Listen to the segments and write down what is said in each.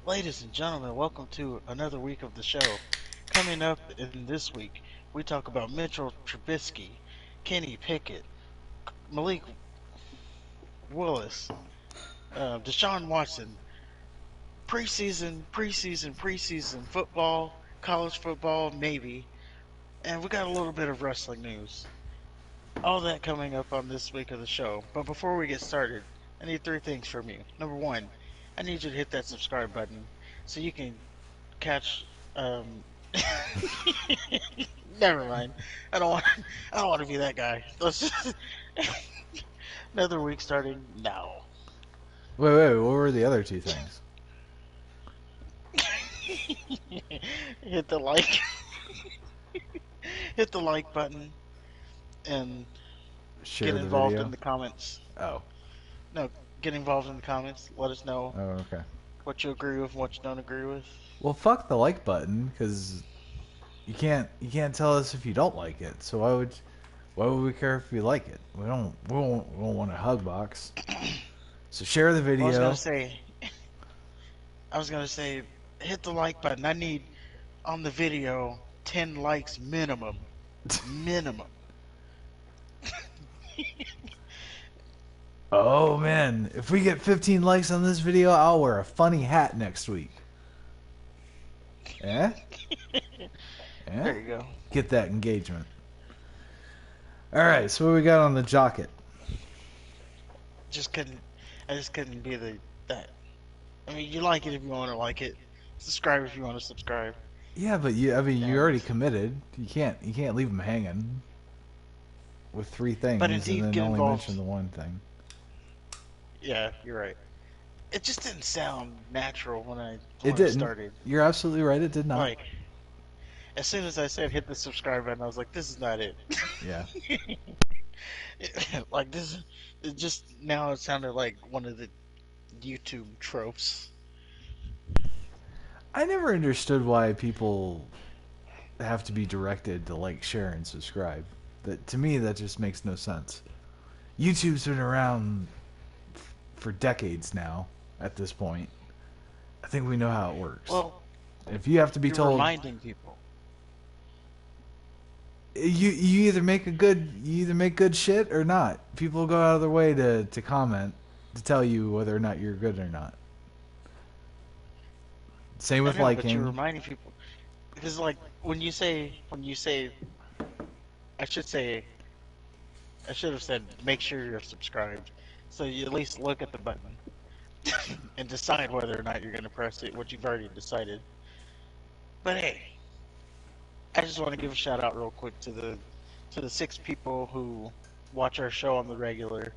Ladies and gentlemen, welcome to another week of the show. Coming up in this week, we talk about Mitchell Trubisky, Kenny Pickett, Malik Willis, Deshaun Watson, preseason football, college football, maybe, and we got a little bit of wrestling news. All that coming up on this week of the show. But before we get started, I need three things from you. Number one, I need you to hit that subscribe button so you can catch never mind. I don't want I don't want to be that guy. Let's just another week starting now. Wait, what were the other two things? Hit the like hit the like button and Share get the involved video? in the comments. Oh. No, get involved in the comments. Let us know Oh, okay. what you agree with and what you don't agree with. Well, fuck the like button, because you can't tell us if you don't like it. So why would we care if you like it? We don't want a hug box. So share the video. I was gonna say, hit the like button. I need on the video 10 likes minimum. Minimum. Oh man, if we get 15 likes on this video, I'll wear a funny hat next week. Yeah? Yeah? There you go. Get that engagement. Alright, so what we got on the jocket? I just couldn't be that. I mean, you like it if you want to like it. Subscribe if you want to subscribe. Yeah, but you already committed. You can't leave them hanging with three things But and indeed, then get only involved. mention the one thing. Yeah, you're right. It just didn't sound natural when I started. You're absolutely right. It did not. Like, as soon as I said hit the subscribe button, I was like, this is not it. Yeah. Like this, it just now it sounded like one of the YouTube tropes. I never understood why people have to be directed to like, share, and subscribe. That to me, that just makes no sense. YouTube's been around for decades now. At this point, I think we know how it works. Well, if you have to be told, reminding people, you either make good shit or not. People go out of their way to comment to tell you whether or not you're good or not. Same with liking. But you're reminding people because, like, when you say, I should have said make sure you're subscribed, so you at least look at the button and decide whether or not you're going to press it, what you've already decided. But hey, I just want to give a shout out real quick to the 6 people who watch our show on the regular.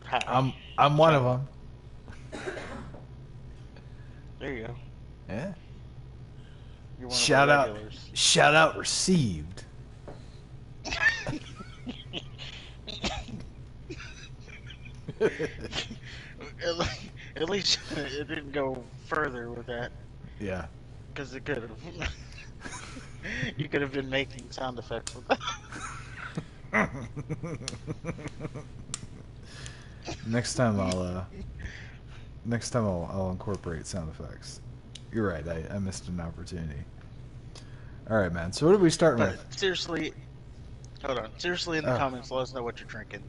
Hi. I'm one of them. There you go. Yeah. You're one of our regulars. Shout out received. At least it didn't go further with that. Yeah. Because it could have. You could have been making sound effects with that. Next time I'll incorporate sound effects. You're right. I missed an opportunity. All right, man. So what are we starting with? Seriously, hold on. Seriously, in the comments, let us know what you're drinking.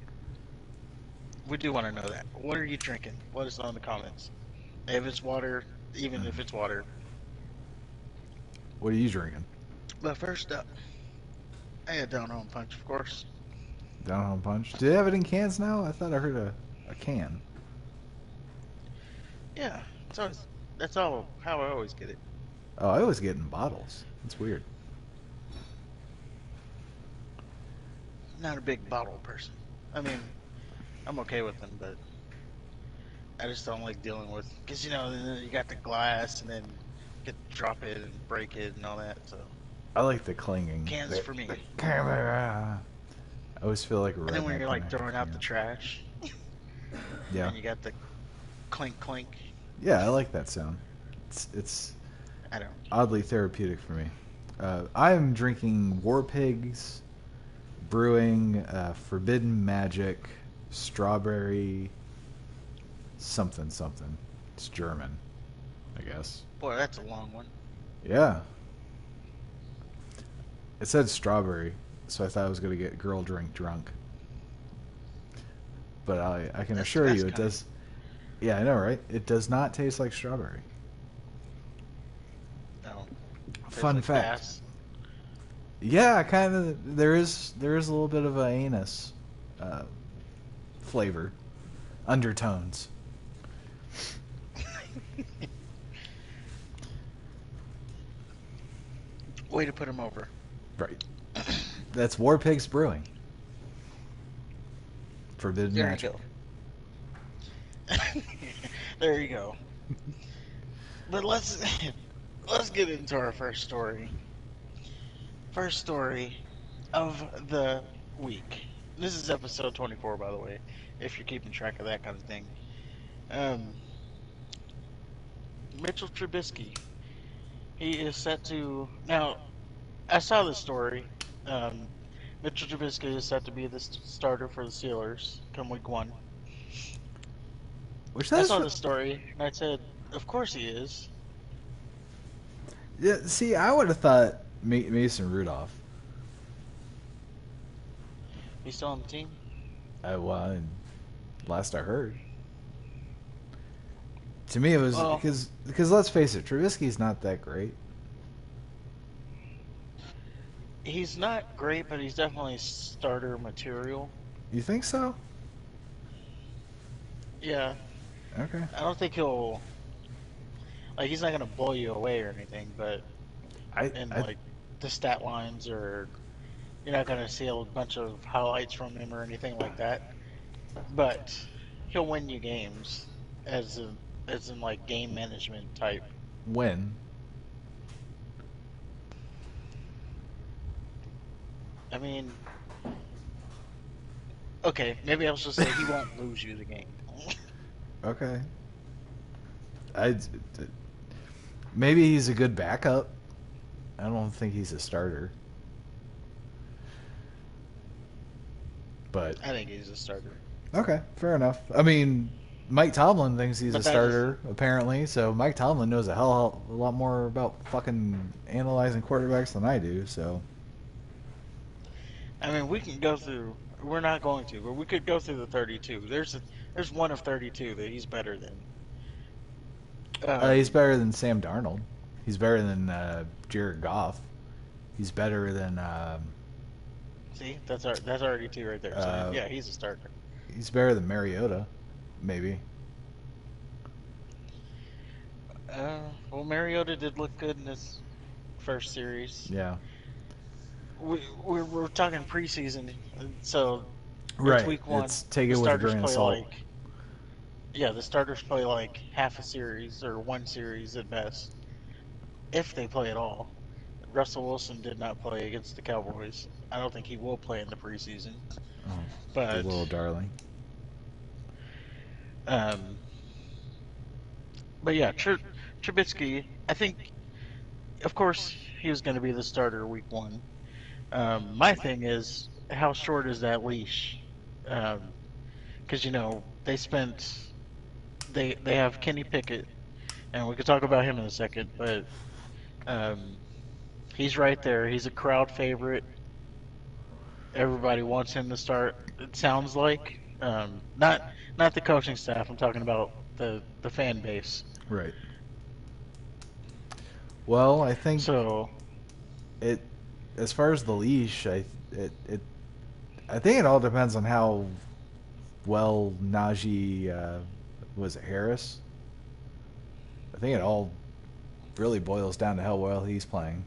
We do want to know that. What are you drinking? Let us know in the comments. If it's water, even if it's water. What are you drinking? But first up, I had Down Home Punch, of course. Down Home Punch. Do they have it in cans now? I thought I heard a can. Yeah, that's how I always get it. Oh, I always get it in bottles. That's weird. Not a big bottle person. I mean, I'm okay with them, but I just don't like dealing with, because you got the glass and then you get to drop it and break it and all that. So I like the clinging. Cans for me. Camera. I always feel like a redneck. And then when you're like throwing out the trash, yeah, and you got the clink clink. Yeah, I like that sound. It's I don't. Oddly therapeutic for me. I am drinking War Pigs Brewing Forbidden Magic Strawberry something. It's German, I guess. Boy, that's a long one. Yeah. It said strawberry, so I thought I was going to get girl drink drunk. But I can assure you it does... Yeah, I know, right? It does not taste like strawberry. No. Fun like fact. Gas. Yeah, kind of. There is a little bit of an anus flavor, undertones. Way to put him over. Right. That's War Pigs Brewing. Forbidden There Magic. you go. There you go. But let's get into our first story. First story of the week. This is episode 24, by the way, if you're keeping track of that kind of thing. Mitchell Trubisky. He is set to... Now, I saw this story. Mitchell Trubisky is set to be the starter for the Steelers come week 1. I saw the story, and I said, of course he is. Yeah, see, I would have thought Mason Rudolph. He's still on the team? Well, last I heard. To me, it was because let's face it, Trubisky's not that great. He's not great, but he's definitely starter material. You think so? Yeah. Okay. I don't think he'll... Like, he's not going to blow you away or anything, but... like, the stat lines or... You're not going to see a bunch of highlights from him or anything like that. But he'll win you games as in like, game management type. When? I mean... Okay, maybe I was just saying he won't lose you the game. Okay. Maybe he's a good backup. I don't think he's a starter. But I think he's a starter. Okay, fair enough. I mean, Mike Tomlin thinks he's a starter, apparently, so Mike Tomlin knows a hell of a lot more about fucking analyzing quarterbacks than I do, so... I mean, we can go through... We're not going to, but we could go through the 32. There's one of 32 that he's better than. He's better than Sam Darnold. He's better than Jared Goff. He's better than... See, that's already 2 right there. So, yeah, he's a starter. He's better than Mariota, maybe. Well, Mariota did look good in his first series. Yeah. We're talking preseason, so right. It's week 1. Take it with a grain of salt. The starters play like half a series or one series at best, if they play at all. Russell Wilson did not play against the Cowboys. I don't think he will play in the preseason. Oh, but the little darling. But yeah, Trubisky, I think, of course, he was going to be the starter week 1. My thing is, how short is that leash? Because, they have Kenny Pickett, and we could talk about him in a second, but he's right there. He's a crowd favorite. Everybody wants him to start, it sounds like. Not the coaching staff, I'm talking about the fan base. Right. Well, I think so. As far as the leash, I think it all depends on how well Najee was it Harris. I think it all really boils down to how well he's playing.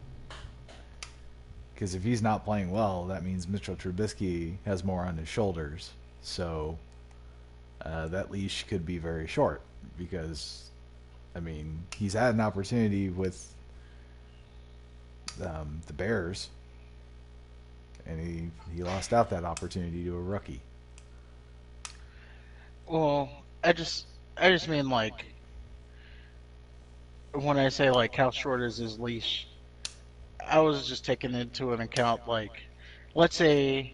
Because if he's not playing well, that means Mitchell Trubisky has more on his shoulders. So that leash could be very short. Because, I mean, he's had an opportunity with the Bears, and he lost out that opportunity to a rookie. Well, I just mean, like, when I say, like, how short is his leash, I was just taking into an account, like, let's say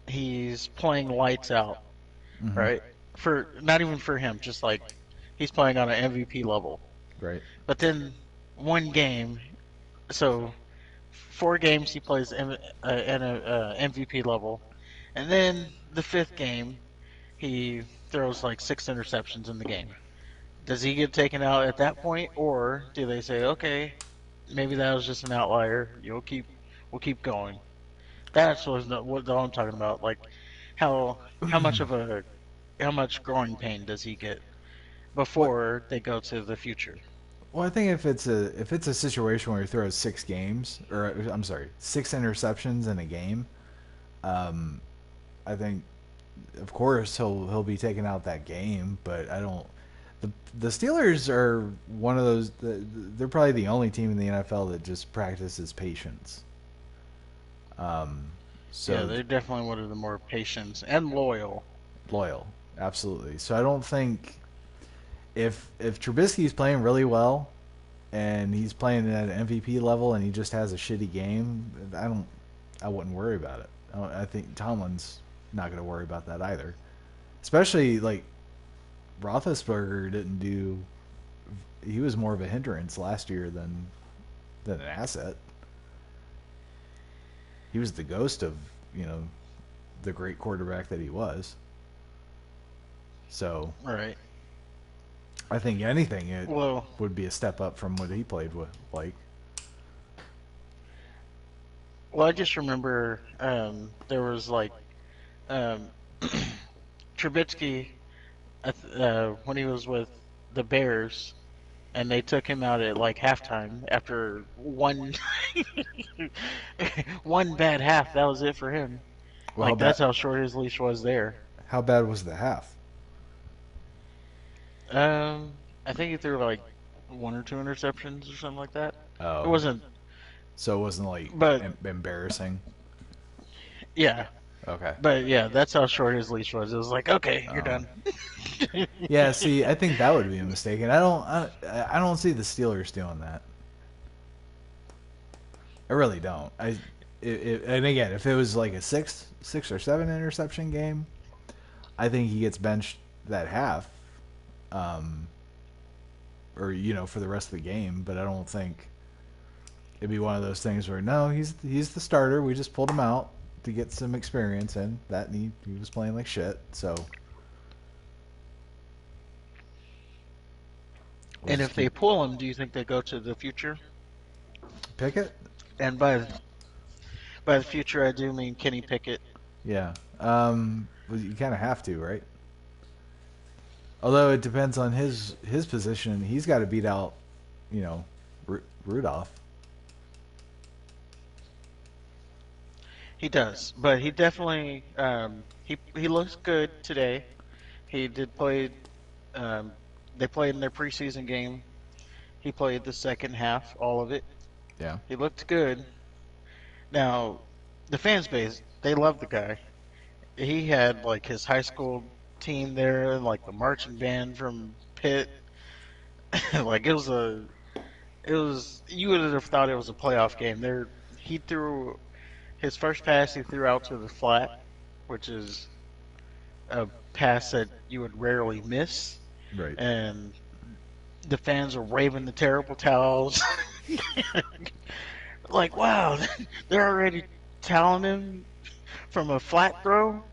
he's playing lights out, right? Not even for him, just like he's playing on an MVP level. Right. But then one game, so 4 games he plays at a MVP level, and then the fifth game he throws like 6 interceptions in the game. Does he get taken out at that point, or do they say, okay, maybe that was just an outlier? We'll keep going. That's what I'm talking about. Like how much of a how much growing pain does he get What? before they go to the future? Well, I think if it's a situation where he throws 6 games, or I'm sorry, 6 interceptions in a game, um, I think of course he'll be taking out that game. But I don't. The Steelers are one of those. They're probably the only team in the NFL that just practices patience. Um, Yeah, so they're definitely one of the more patient and loyal. loyal, absolutely. So I don't think if Trubisky's playing really well and he's playing at an MVP level and he just has a shitty game, I wouldn't worry about it. I think Tomlin's not going to worry about that either. Especially like Roethlisberger didn't do. He was more of a hindrance last year than an asset. He was the ghost of the great quarterback that he was. So Right. I think anything it Well, would be a step up from what he played with. Like, I just remember there was like um, Trubisky when he was with the Bears, and they took him out at like halftime after one one bad half. That was it for him. well, Like that's how short his leash was there. how bad was the half? I think he threw like 1 or 2 interceptions or something like that. It Oh, wasn't, so it wasn't like but embarrassing. yeah, Okay. but yeah, that's how short his leash was. It was like, okay, you're Um, done. yeah. See, I think that would be a mistake, and I don't see the Steelers doing that. I really don't. And again, if it was like a six or seven interception game, I think he gets benched that half, um, or for the rest of the game. But I don't think it'd be one of those things where no, he's the starter. We just pulled him out to get some experience in that, and he was playing like shit. So we'll And just if they keep pull him, do you think they go to the future? Pickett. And by the future, I do mean Kenny Pickett. Yeah. Well, you kind of have to, right? Although it depends on his position. He's got to beat out, you know, Rudolph. He does, but he definitely he looks good today. He did play. Um, they played in their preseason game. He played the second half, all of it. Yeah. He looked good. Now, the fans base, they love the guy. He had like his high school team there, and like the marching band from Pitt. Like it was. You would have thought it was a playoff game. There, he threw his first pass. He threw out to the flat, which is a pass that you would rarely miss. Right. And the fans are waving the terrible towels. Like, wow, they're already toweling him from a flat throw,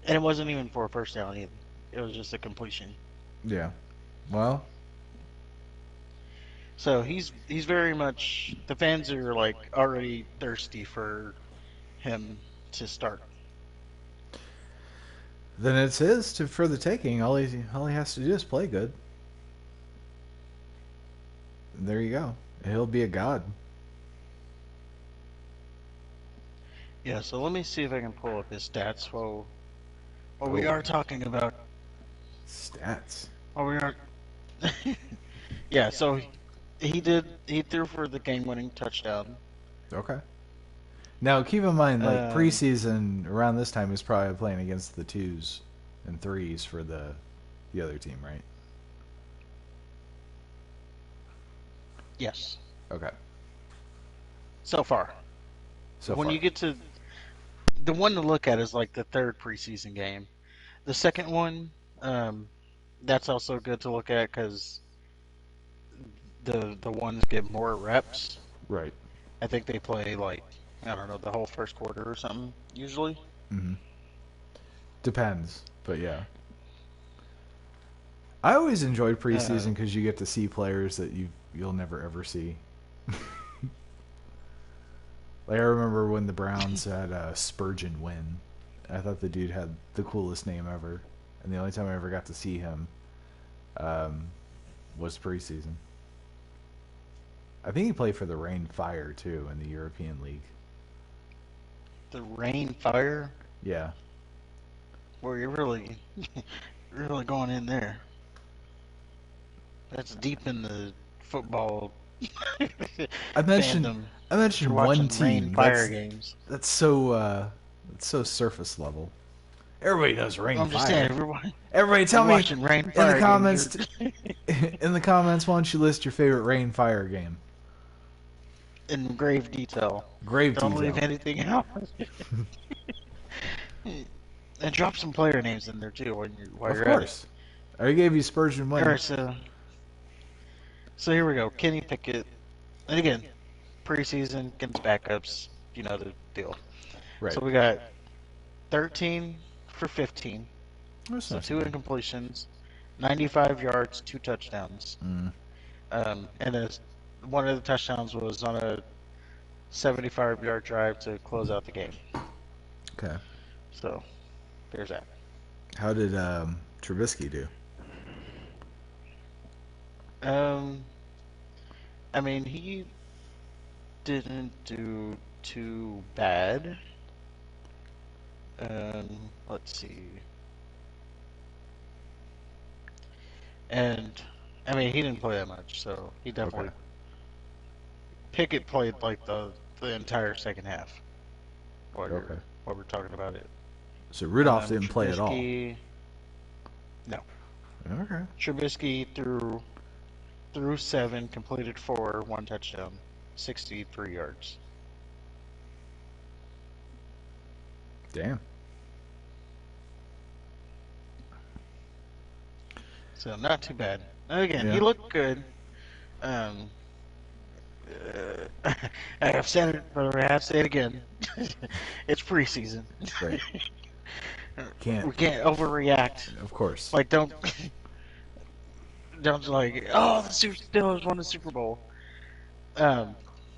and it wasn't even for a first down either. It was just a completion. Yeah. Well, So he's very much the fans are like already thirsty for him to start. then it's his for the taking. All he has to do is play good. And there you go. He'll be a god. Yeah. So let me see if I can pull up his stats. While we Oh, are talking about stats. while we are yeah. So he threw for the game-winning touchdown. Okay. Now keep in mind, like Um, preseason around this time, he's probably playing against the twos and threes for the other team, right? yes. Okay. So far, So when far. you get to the one to look at is like the third preseason game. The second one, um, that's also good to look at because the ones get more reps. Right. I think they play like I don't know the whole first quarter or something usually. Hmm. Depends, but yeah. I always enjoyed Uh, preseason because you get to see players that you'll never ever see. Like I remember when the Browns had Spurgeon win. I thought the dude had the coolest name ever, and the only time I ever got to see him um, was preseason. I think he played for the Rain Fire too in the European League. the rain fire Yeah, where you're really really going in there. That's deep in the football I mentioned fandom. I You're mentioned one watching rain team fire games. that's so surface level. Everybody knows Rain I'm just saying, Fire. everyone. Everybody, tell I'm me watching rain in the fire games. comments. In the comments, why don't you list your favorite Rain Fire game? In grave detail. Grave Don't leave detail. anything out. And drop some player names in there too while Of you're at it. course. I already gave you Spurgeon All win. right, so here we go. Kenny Pickett, and again, preseason against backups. You know the deal. Right. So we got 13 for 15. That's So not two too bad. incompletions, 95 yards, 2 touchdowns. Mm, One of the touchdowns was on a 75-yard drive to close out the game. okay. So there's that. How did Trubisky do? Um, I mean, he didn't do too bad. Let's see. And I mean, he didn't play that much, so he definitely. Okay. Pickett played like the entire second half. Okay. While we're talking about it. So Rudolph didn't play at all. Trubisky, no. Okay. Trubisky threw 7, completed 4, 1 touchdown, 63 yards. Damn. So not too bad. Again, Yeah. he looked good. I've said it, but I have to say it again. It's preseason. Right. We can't overreact. Of course. Like don't like the Steelers won the Super Bowl. Yeah,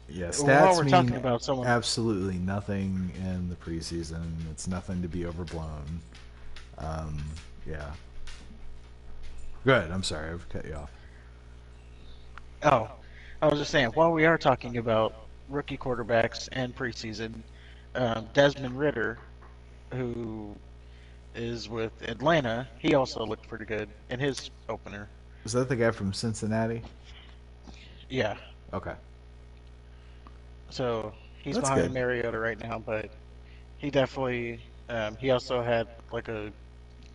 While stats we're mean talking about someone, absolutely nothing in the preseason. It's nothing to be overblown. Yeah. Good. I'm sorry, I've cut you off. I was just saying, while we are talking about rookie quarterbacks and preseason, Desmond Ritter, who is with Atlanta, he also looked pretty good in his opener. Is that the guy from Cincinnati? Yeah. Okay. So he's That's behind good. Mariota right now, but he definitely he also had like a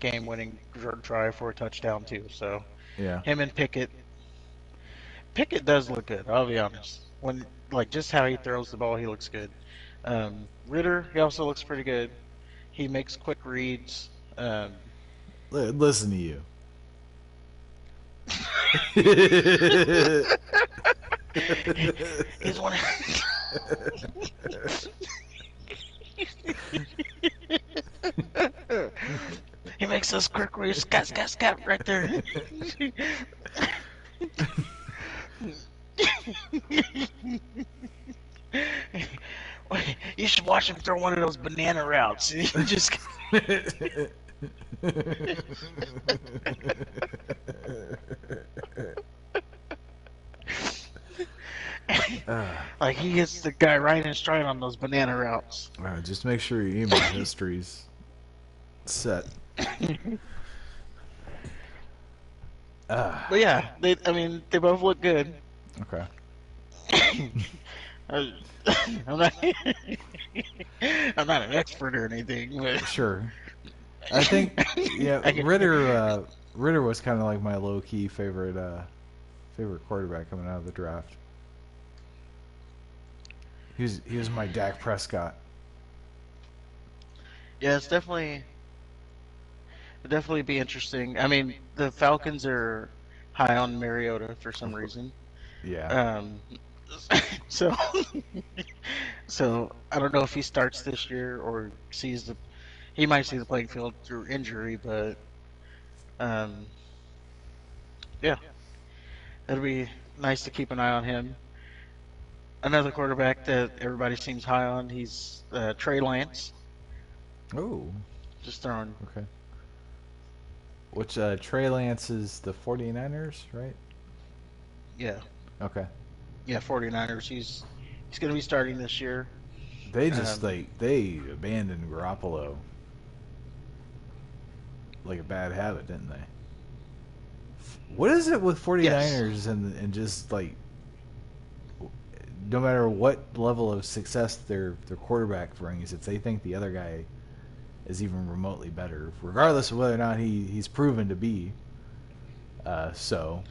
game-winning drive for a touchdown too. So Yeah. him and Pickett does look good. I'll be honest. When like just how he throws the ball, he looks good. Ritter, he also looks pretty good. He makes quick reads. Listen to you. He's one. He makes those quick reads. Scat, right there. You should watch him throw one of those banana routes. Just like he gets the guy right in stride on those banana routes. Just make sure your email history's set. But yeah, they both look good. Okay. I'm not, I'm not an expert or anything, but Sure. I think Ritter was kind of like my low key favorite quarterback coming out of the draft. He was my Dak Prescott. yeah, it's definitely. It'd definitely be interesting. I mean, the Falcons are high on Mariota for some Of course. reason. Yeah. Um, so so I don't know if he starts this year or he might see the playing field through injury, but um, yeah, it'll be nice to keep an eye on him. Another quarterback that everybody seems high on, he's Trey Lance. Oh, Just throwing, okay. Which Trey Lance is the 49ers, right? yeah, Okay. yeah, 49ers. He's going to be starting this year. They just Um, they abandoned Garoppolo like a bad habit, didn't they? What is it with yes. 49ers and just like no matter what level of success their quarterback brings, if they think the other guy is even remotely better, regardless of whether or not he's proven to be, so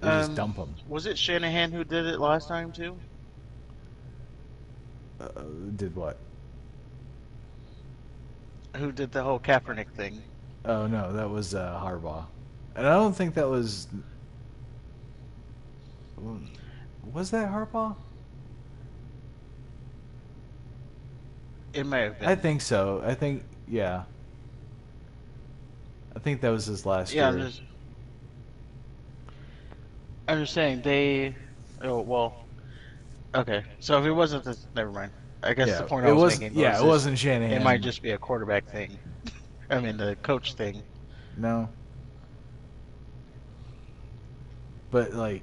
they just dump him. Was it Shanahan who did it last time too? Uh, did what? Who did the whole Kaepernick thing? Oh no, that was Harbaugh, and I don't think that was. Was that Harbaugh? It may have I been. think so. I think yeah. I think that was his last Yeah, year. I'm just saying they. Oh well. Okay, so if it wasn't this, never mind. I guess the Yeah, point I it was was. making Yeah, was it this: wasn't it might Shanahan. just be a quarterback thing. I mean, the coach thing. No, but like,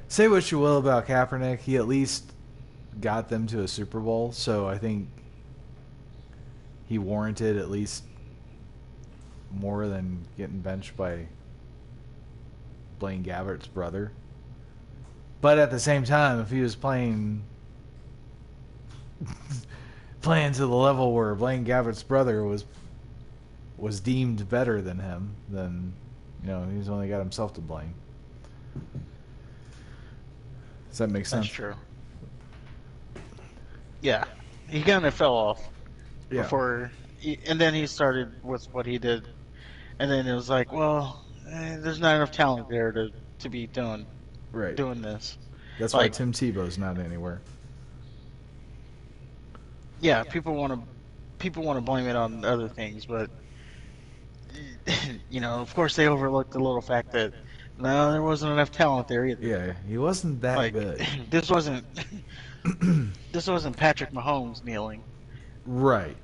say what you will about Kaepernick, he at least got them to a Super Bowl. So I think he warranted at least more than getting benched by Blaine Gabbert's brother. But at the same time, if he was playing to the level where Blaine Gabbert's brother was deemed better than him, then he's only got himself to blame. Does that make That's sense? true. Yeah, he kind of fell off Yeah. before, and then he started with what he did, and then it was like, well, there's not enough talent there to be Right. doing this. That's why Like, Tim Tebow's not anywhere. yeah, people want to blame it on other things, but of course they overlooked the little fact that no, there wasn't enough talent there either. Yeah, he wasn't that Like good. this wasn't this wasn't Patrick Mahomes kneeling. Right.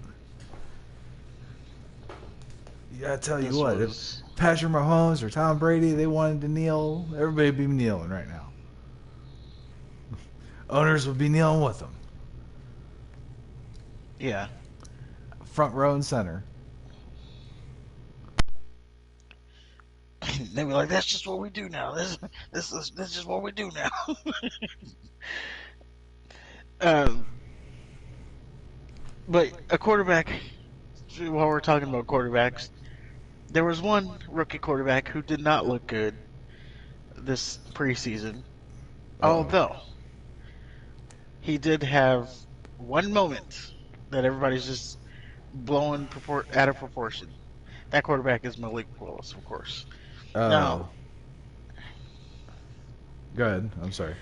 Yeah, I tell you This what, if was Patrick Mahomes or Tom Brady, they wanted to kneel, everybody would be kneeling right now. Owners would be kneeling with them. yeah. Front row and center. They were like, that's just what we do now. This is just what we do now. um, but a quarterback. While we're talking about quarterbacks, there was one rookie quarterback who did not look good this preseason. Uh-oh. Although he did have one moment that everybody's just blowing out of proportion. That quarterback is Malik Willis, of course. Oh. Now, Go ahead. I'm sorry.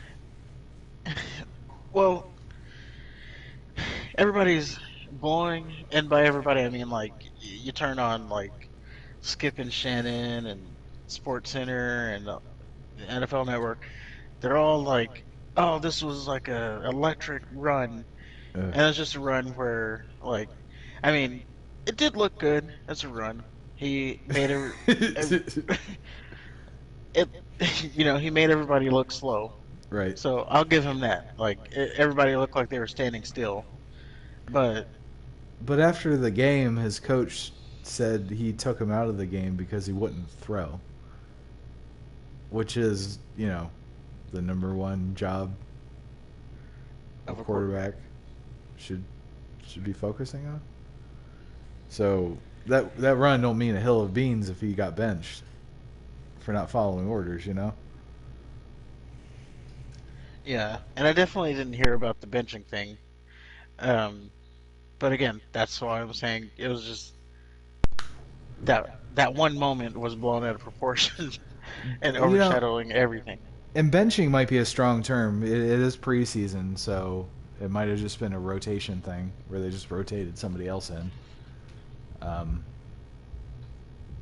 well, everybody's blowing, and by everybody I mean like you turn on like Skip and Shannon and Sports Center and the NFL Network. They're all like, "Oh, this was like a electric run," Uh. and it's just a run where like, I mean, it did look good as a run. He made a it, he made everybody look slow. Right. So I'll give him that. Like everybody looked like they were standing still, but But after the game, his coach said he took him out of the game because he wouldn't throw, which is, the number one job a of a quarterback should be focusing on. So that run don't mean a hill of beans if he got benched for not following orders. Yeah, and I definitely didn't hear about the benching thing. Um, but again, that's why I'm saying it was just that one moment was blown out of proportion and You know, overshadowing everything. and benching might be a strong term. It is preseason, so it might have just been a rotation thing where they just rotated somebody else in.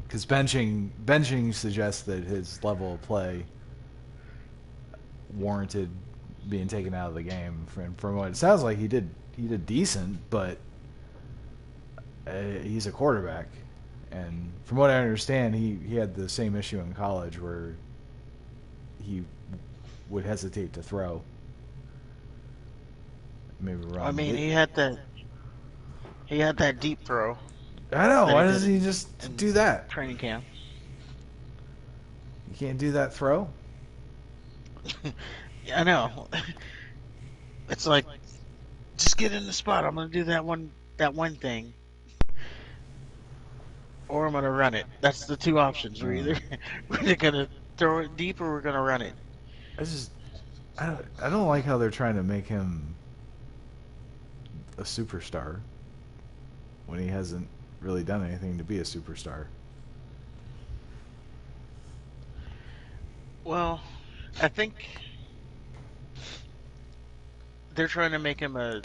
Because benching suggests that his level of play warranted being taken out of the game. From what it sounds like, he did decent, but he's a quarterback, and from what I understand, he had the same issue in college where he would hesitate to throw. Maybe wrong. I mean, he had that deep throw. I know. that Why he doesn't did he just in do that? training camp? You can't do that throw. Yeah, I know. It's like, just get in the spot. I'm gonna do that one thing, or I'm gonna run it. That's the two options. We're either gonna throw it deep or we're gonna run it. I don't like how they're trying to make him a superstar when he hasn't really done anything to be a superstar. Well, I think they're trying to make him a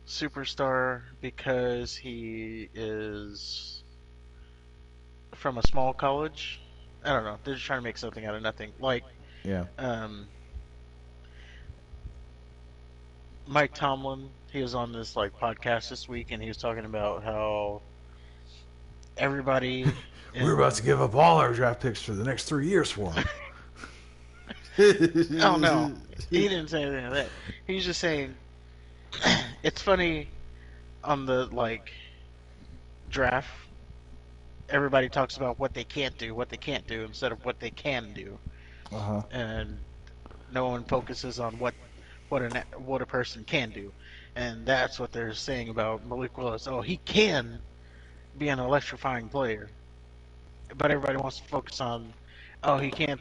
superstar because he is from a small college. I don't know. They're just trying to make something out of nothing. Like, Yeah. Mike Tomlin, he was on this like podcast this week, and he was talking about how everybody. We're about to give up all our draft picks for the next 3 years for him. Oh no, he didn't say anything like that. He was just saying it's funny on the like draft. Everybody talks about what they can't do, instead of what they can do, Uh-huh. and no one focuses on what a person can do, and that's what they're saying about Malik Willis. Oh, he can be an electrifying player, but everybody wants to focus on, oh, he can't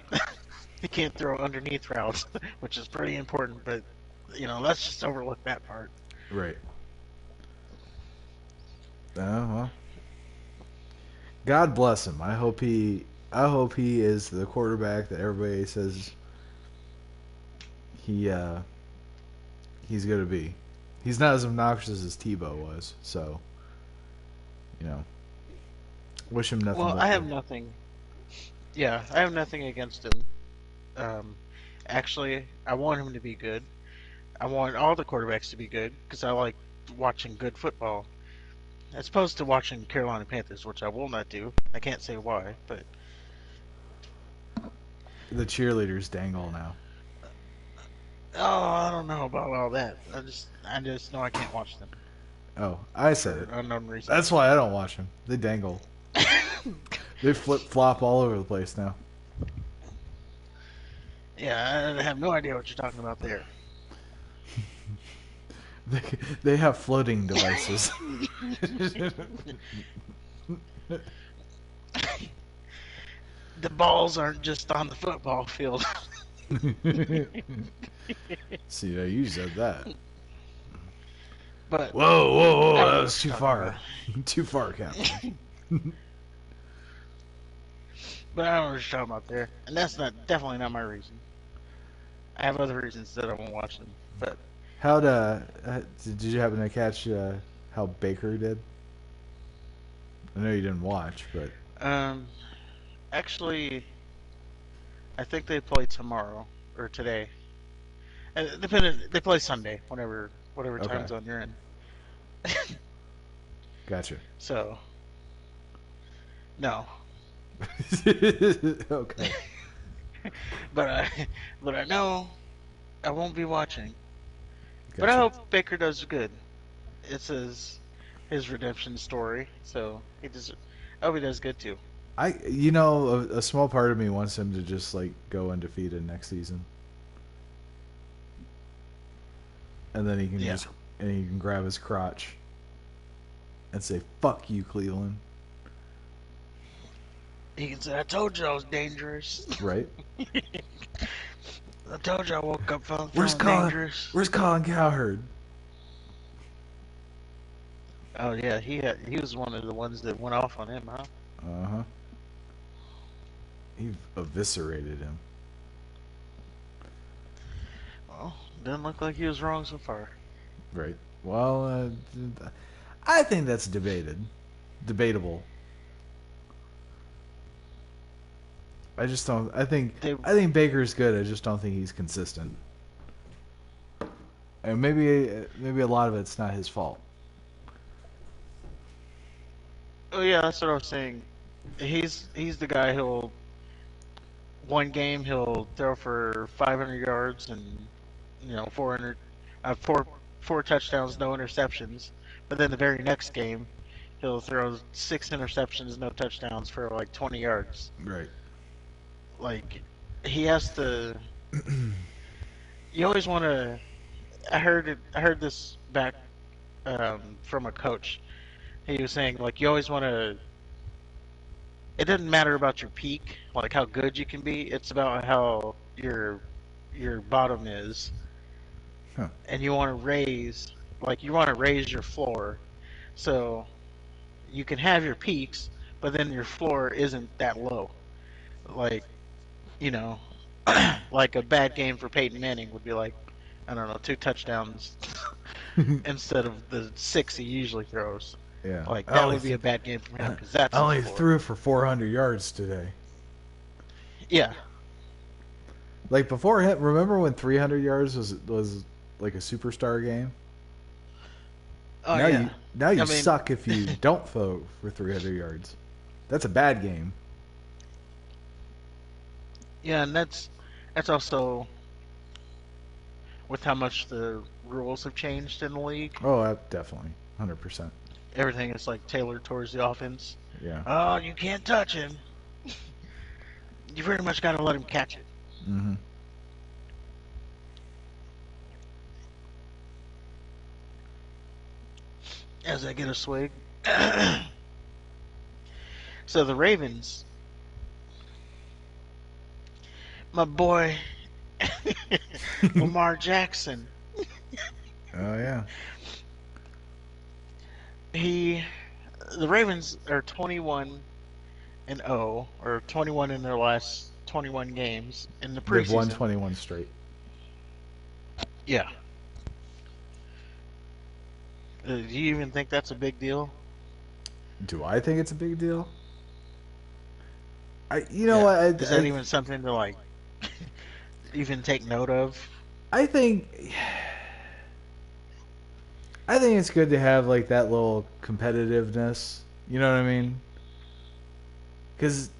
he can't throw underneath routes, which is pretty important. But let's just overlook that part. Right. Well, God bless him. I hope he is the quarterback that everybody says he's going to be. He's not as obnoxious as Tebow was, so wish him nothing. Well, I have nothing. Yeah, I have nothing against him. Actually, I want him to be good. I want all the quarterbacks to be good because I like watching good football, as opposed to watching Carolina Panthers, which I will not do. I can't say why, but the cheerleaders dangle now. oh, I don't know about all that. I just know I can't watch them. Oh, I said it. For unknown reason. That's why I don't watch them. They dangle. They flop all over the place now. Yeah, I have no idea what you're talking about there. They have floating devices. The balls aren't just on the football field. See, you said that. But Whoa, that was too far. Too far, Captain. But I don't know what you're talking about there, and that's definitely not my reason. I have other reasons that I won't watch them. But did you happen to catch how Baker did? I know you didn't watch, but actually, I think they play tomorrow or today. They play Sunday, whatever time zone you're in. Gotcha. So, no. Okay. But I know I won't be watching. Gotcha. But I hope Baker does good. It's his redemption story, so I hope he does good too. A small part of me wants him to just like go undefeated next season, and then he can grab his crotch and say, "Fuck you, Cleveland." He can say, "I told you I was dangerous." Right. I told you I woke up feeling dangerous. Where's Colin Cowherd? Oh yeah, he was one of the ones that went off on him, huh? Uh-huh. He eviscerated him. Well, doesn't look like he was wrong so far. Right. Well, I think that's debatable. I just don't. I think Baker's good. I just don't think he's consistent. And maybe a lot of it's not his fault. Oh yeah, that's what I was saying. He's the guy who'll one game he'll throw for 500 yards and 400, four touchdowns, no interceptions. But then the very next game he'll throw 6 interceptions, no touchdowns for like 20 yards. Right. Like he has to. You always want to. I heard this back from a coach. He was saying like you always want to. It doesn't matter about your peak, like how good you can be. It's about how your bottom is, and you want to raise your floor, so you can have your peaks, but then your floor isn't that low. Like you know, like a bad game for Peyton Manning would be like, I don't know, 2 touchdowns instead of the 6 he usually throws. Yeah. Like that would be a bad game for him because that's. I only threw for 400 yards today. Yeah. Like before him, remember when 300 yards was like a superstar game? Oh now yeah. You suck if you don't throw for 300 yards. That's a bad game. Yeah, and that's also with how much the rules have changed in the league. Oh, definitely, 100%. Everything is like tailored towards the offense. Yeah. Oh, you can't touch him. You pretty much got to let him catch it. Mm-hmm. As I get a swig. So the Ravens, my boy Lamar Jackson. Oh yeah. The Ravens are 21-0, or 21 in their last 21 games in the preseason. They've won 21 straight. Yeah. Do you even think that's a big deal? Do I think it's a big deal? What? Is that even something to like even take note of? I think it's good to have like that little competitiveness. You know what I mean? Because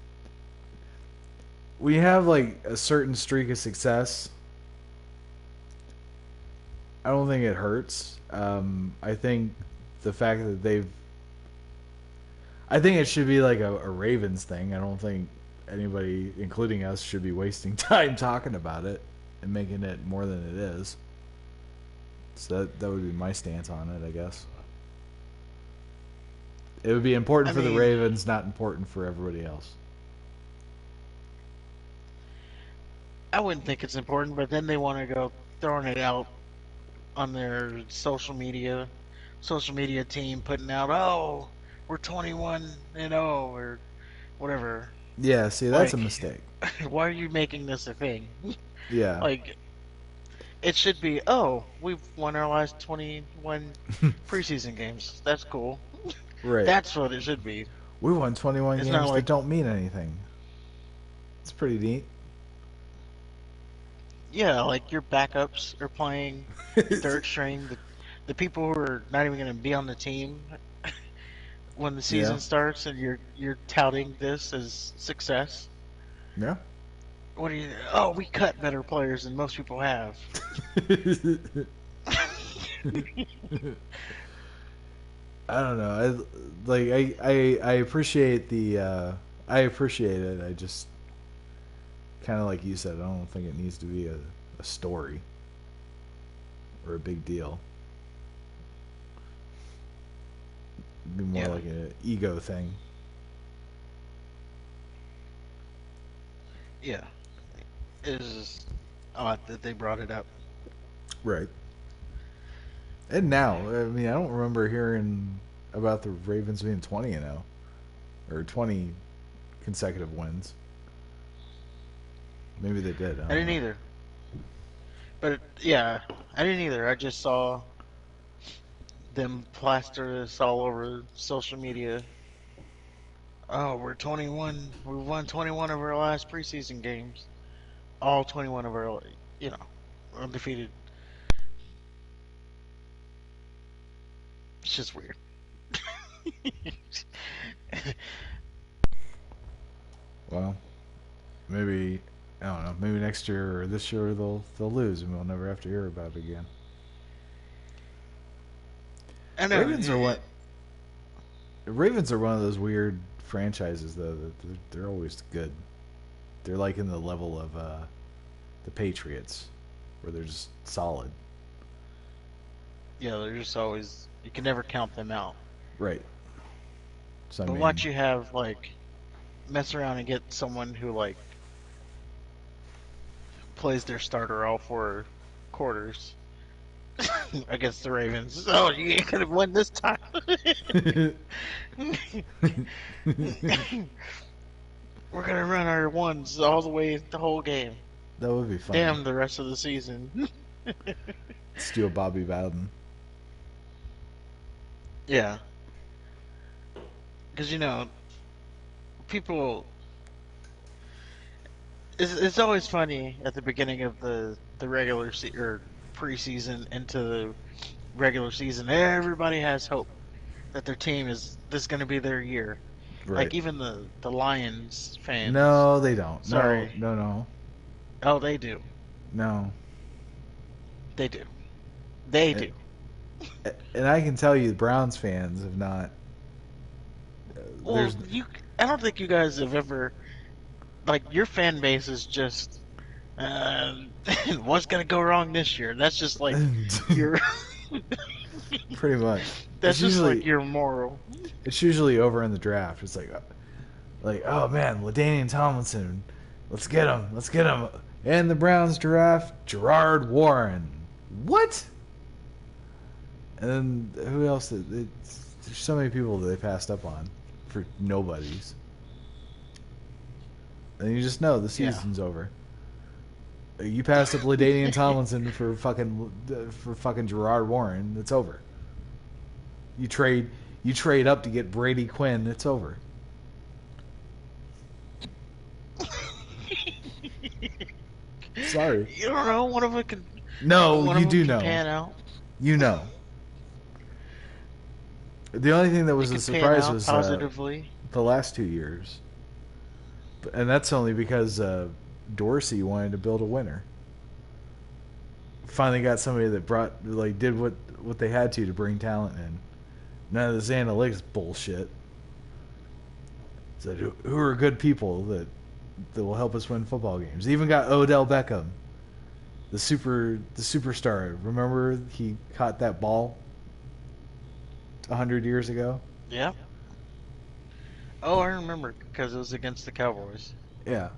when you have like a certain streak of success, I don't think it hurts. I think the fact that I think it should be like a Ravens thing. I don't think anybody, including us, should be wasting time talking about it and making it more than it is. So that would be my stance on it, I guess. It would be important for the Ravens, not important for everybody else. I wouldn't think it's important, but then they want to go throwing it out on their social media team, putting out, oh, we're 21-0 or whatever. Yeah, see, that's a mistake. Why are you making this a thing? Yeah. Like, it should be, oh, we've won our last 21 preseason games. That's cool. Right. That's what it should be. We won 21 games that don't mean anything. It's pretty neat. Yeah, like your backups are playing third string. The people who are not even going to be on the team when the season starts, and you're touting this as success. Yeah. What do you? Oh, we cut better players than most people have. I don't know. I appreciate I appreciate it. I just kind of like you said. I don't think it needs to be a story or a big deal. It'd be more like an ego thing. Yeah. It is just odd that they brought it up. Right. And now, I mean, I don't remember hearing about the Ravens being 20-0. or 20 consecutive wins. Maybe they did. I didn't either. But yeah, I didn't either. I just saw them plaster this all over social media. Oh, we're 21. We won 21 of our last preseason games. All 21 of our, undefeated. It's just weird. Well, maybe I don't know. Maybe next year or this year they'll lose and we'll never have to hear about it again. I know. Ravens are one of those weird franchises though that they're always good. They're like in the level of the Patriots, where they're just solid. Yeah, they're just always. You can never count them out. Right. So But once you have mess around and get someone who plays their starter all 4 quarters against the Ravens. Oh, you ain't gonna win this time. We're gonna run our ones all the way the whole game. That would be fun. Damn the rest of the season. Let's do a Bobby Bowden. Yeah. Because people. It's always funny at the beginning of the regular or preseason into the regular season. Everybody has hope that their team is going to be their year. Right. Like even the Lions fans. No, they don't. Sorry. No. Oh, they do. No. They do. They do. And I can tell you, the Browns fans have not. Well, I don't think you guys have ever. Your fan base is just. What's gonna go wrong this year? That's just your. Pretty much. That's just usually, your moral. It's usually over in the draft. It's like, oh man, LaDainian Tomlinson, let's get him. And the Browns draft Gerard Warren. What? And then who else? There's so many people that they passed up on for nobodies. And you just know the season's over. You passed up LaDainian Tomlinson for fucking Gerard Warren. It's over. You trade up to get Brady Quinn. It's over. Sorry. You don't know. One of them can. No, you do know. Pan out. You know. The only thing that was a surprise was the last 2 years, and that's only because Dorsey wanted to build a winner. Finally got somebody that did what they had to bring talent in. None of this analytics bullshit. Said who are good people that will help us win football games. They even got Odell Beckham, the superstar. Remember he caught that ball 100 years ago? Yeah. Oh, I remember because it was against the Cowboys. Yeah.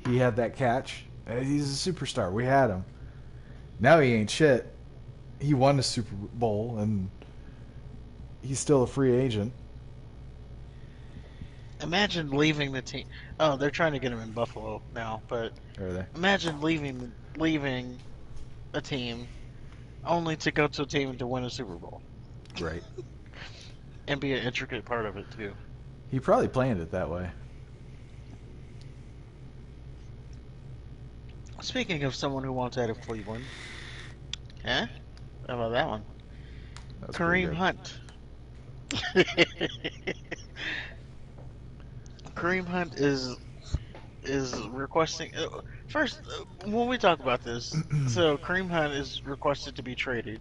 He had that catch. He's a superstar. We had him. Now he ain't shit. He won a Super Bowl, and he's still a free agent. Imagine leaving the team. Oh, they're trying to get him in Buffalo now, but Are they? Imagine leaving a team only to go to a team to win a Super Bowl. Right. And be an intricate part of it, too. He probably planned it that way. Speaking of someone who wants out of Cleveland. Huh? How about that one? Kareem Hunt. Kareem Hunt is requesting... First, when we talk about this, so Kareem Hunt is requested to be traded.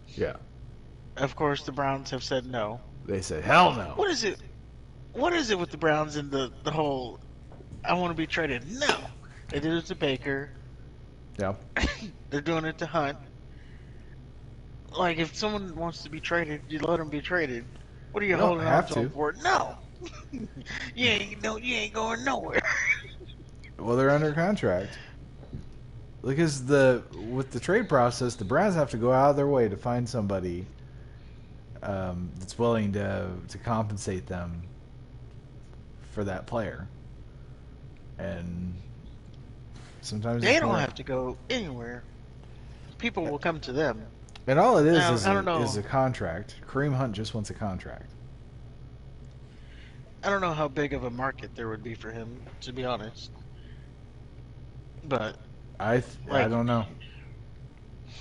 Yeah. Of course, the Browns have said no. They said, hell no. What is it? What is it with the Browns and the whole, I want to be traded? No. They did it to Baker. Yeah. They're doing it to Hunt. If someone wants to be traded, you let them be traded. What are you holding on to them for? No. You ain't going nowhere. Well, they're under contract. Because with the trade process, the Browns have to go out of their way to find somebody that's willing to compensate them for that player. And sometimes They it's don't more. have to go anywhere. People will come to them. And all it is I don't know. is a contract. Kareem Hunt just wants a contract. I don't know how big of a market there would be for him, to be honest. But I don't know.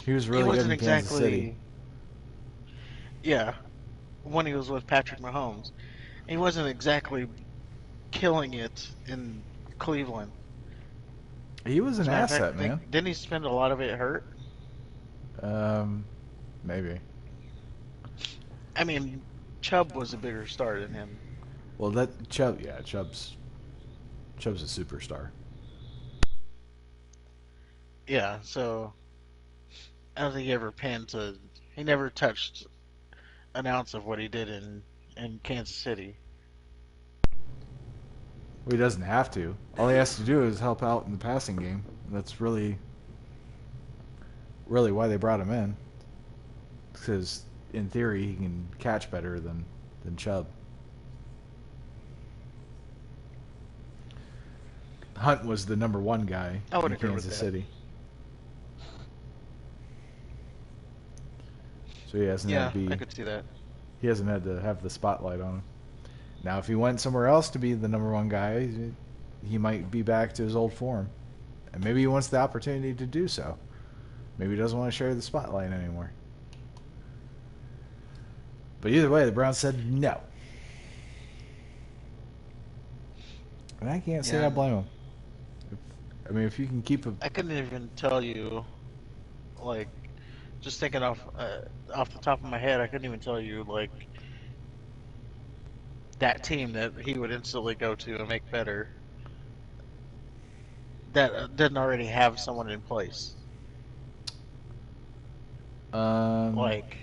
He was really good in Kansas City. Yeah, when he was with Patrick Mahomes, he wasn't exactly killing it in Cleveland. He was an asset, man. Didn't he spend a lot of it hurt? Maybe. I mean, Chubb was a bigger star than him. Well, Chubb's a superstar. Yeah, so I don't think he ever he never touched an ounce of what he did in Kansas City. Well, he doesn't have to. All he has to do is help out in the passing game. That's really why they brought him in. Because in theory, he can catch better than Chubb. Hunt was the number one guy in Kansas City. So he hasn't had to be. I could see that. He hasn't had to have the spotlight on him. Now, if he went somewhere else to be the number one guy, he might be back to his old form. And maybe he wants the opportunity to do so. Maybe he doesn't want to share the spotlight anymore. But either way, the Browns said no. And I can't say I blame him. If you can keep a... I couldn't even tell you, like, just thinking off the top of my head, I couldn't even tell you, like, that team that he would instantly go to and make better that didn't already have someone in place. Like,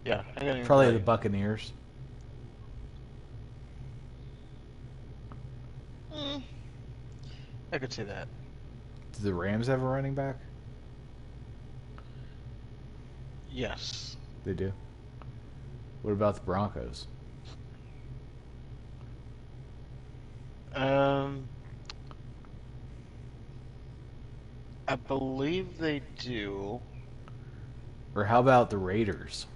yeah, I couldn't even probably the Buccaneers. I could see that. Do the Rams have a running back? Yes. They do. What about the Broncos? I believe they do. Or how about the Raiders?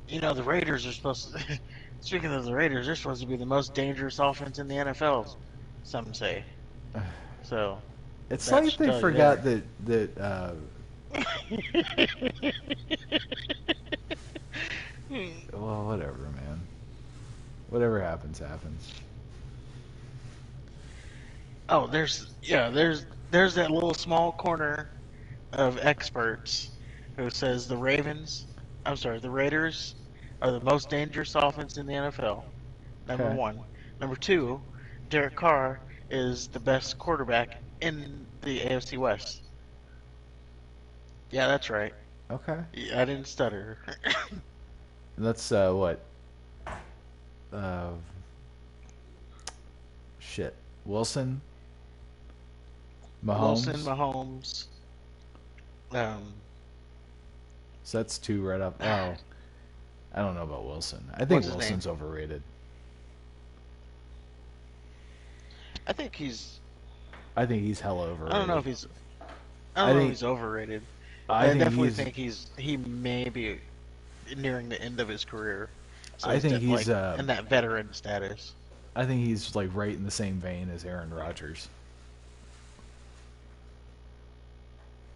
You know, the Raiders are supposed to... Speaking of the Raiders, they're supposed to be the most dangerous offense in the NFL, some say. So... It's like they forgot that well, whatever, man. Whatever happens, happens. Oh, there's that little small corner of experts who says the Raiders are the most dangerous offense in the NFL. Number one. Number two, Derek Carr is the best quarterback in the AFC West. Yeah, that's right. Okay. I didn't stutter. That's what? Shit. Wilson? Mahomes. So that's two right up. Oh. I don't know about Wilson. I think Wilson's overrated. I think he's hella overrated. I don't know if he's overrated. I definitely think he may be nearing the end of his career. So I think he's in that veteran status. I think he's like right in the same vein as Aaron Rodgers.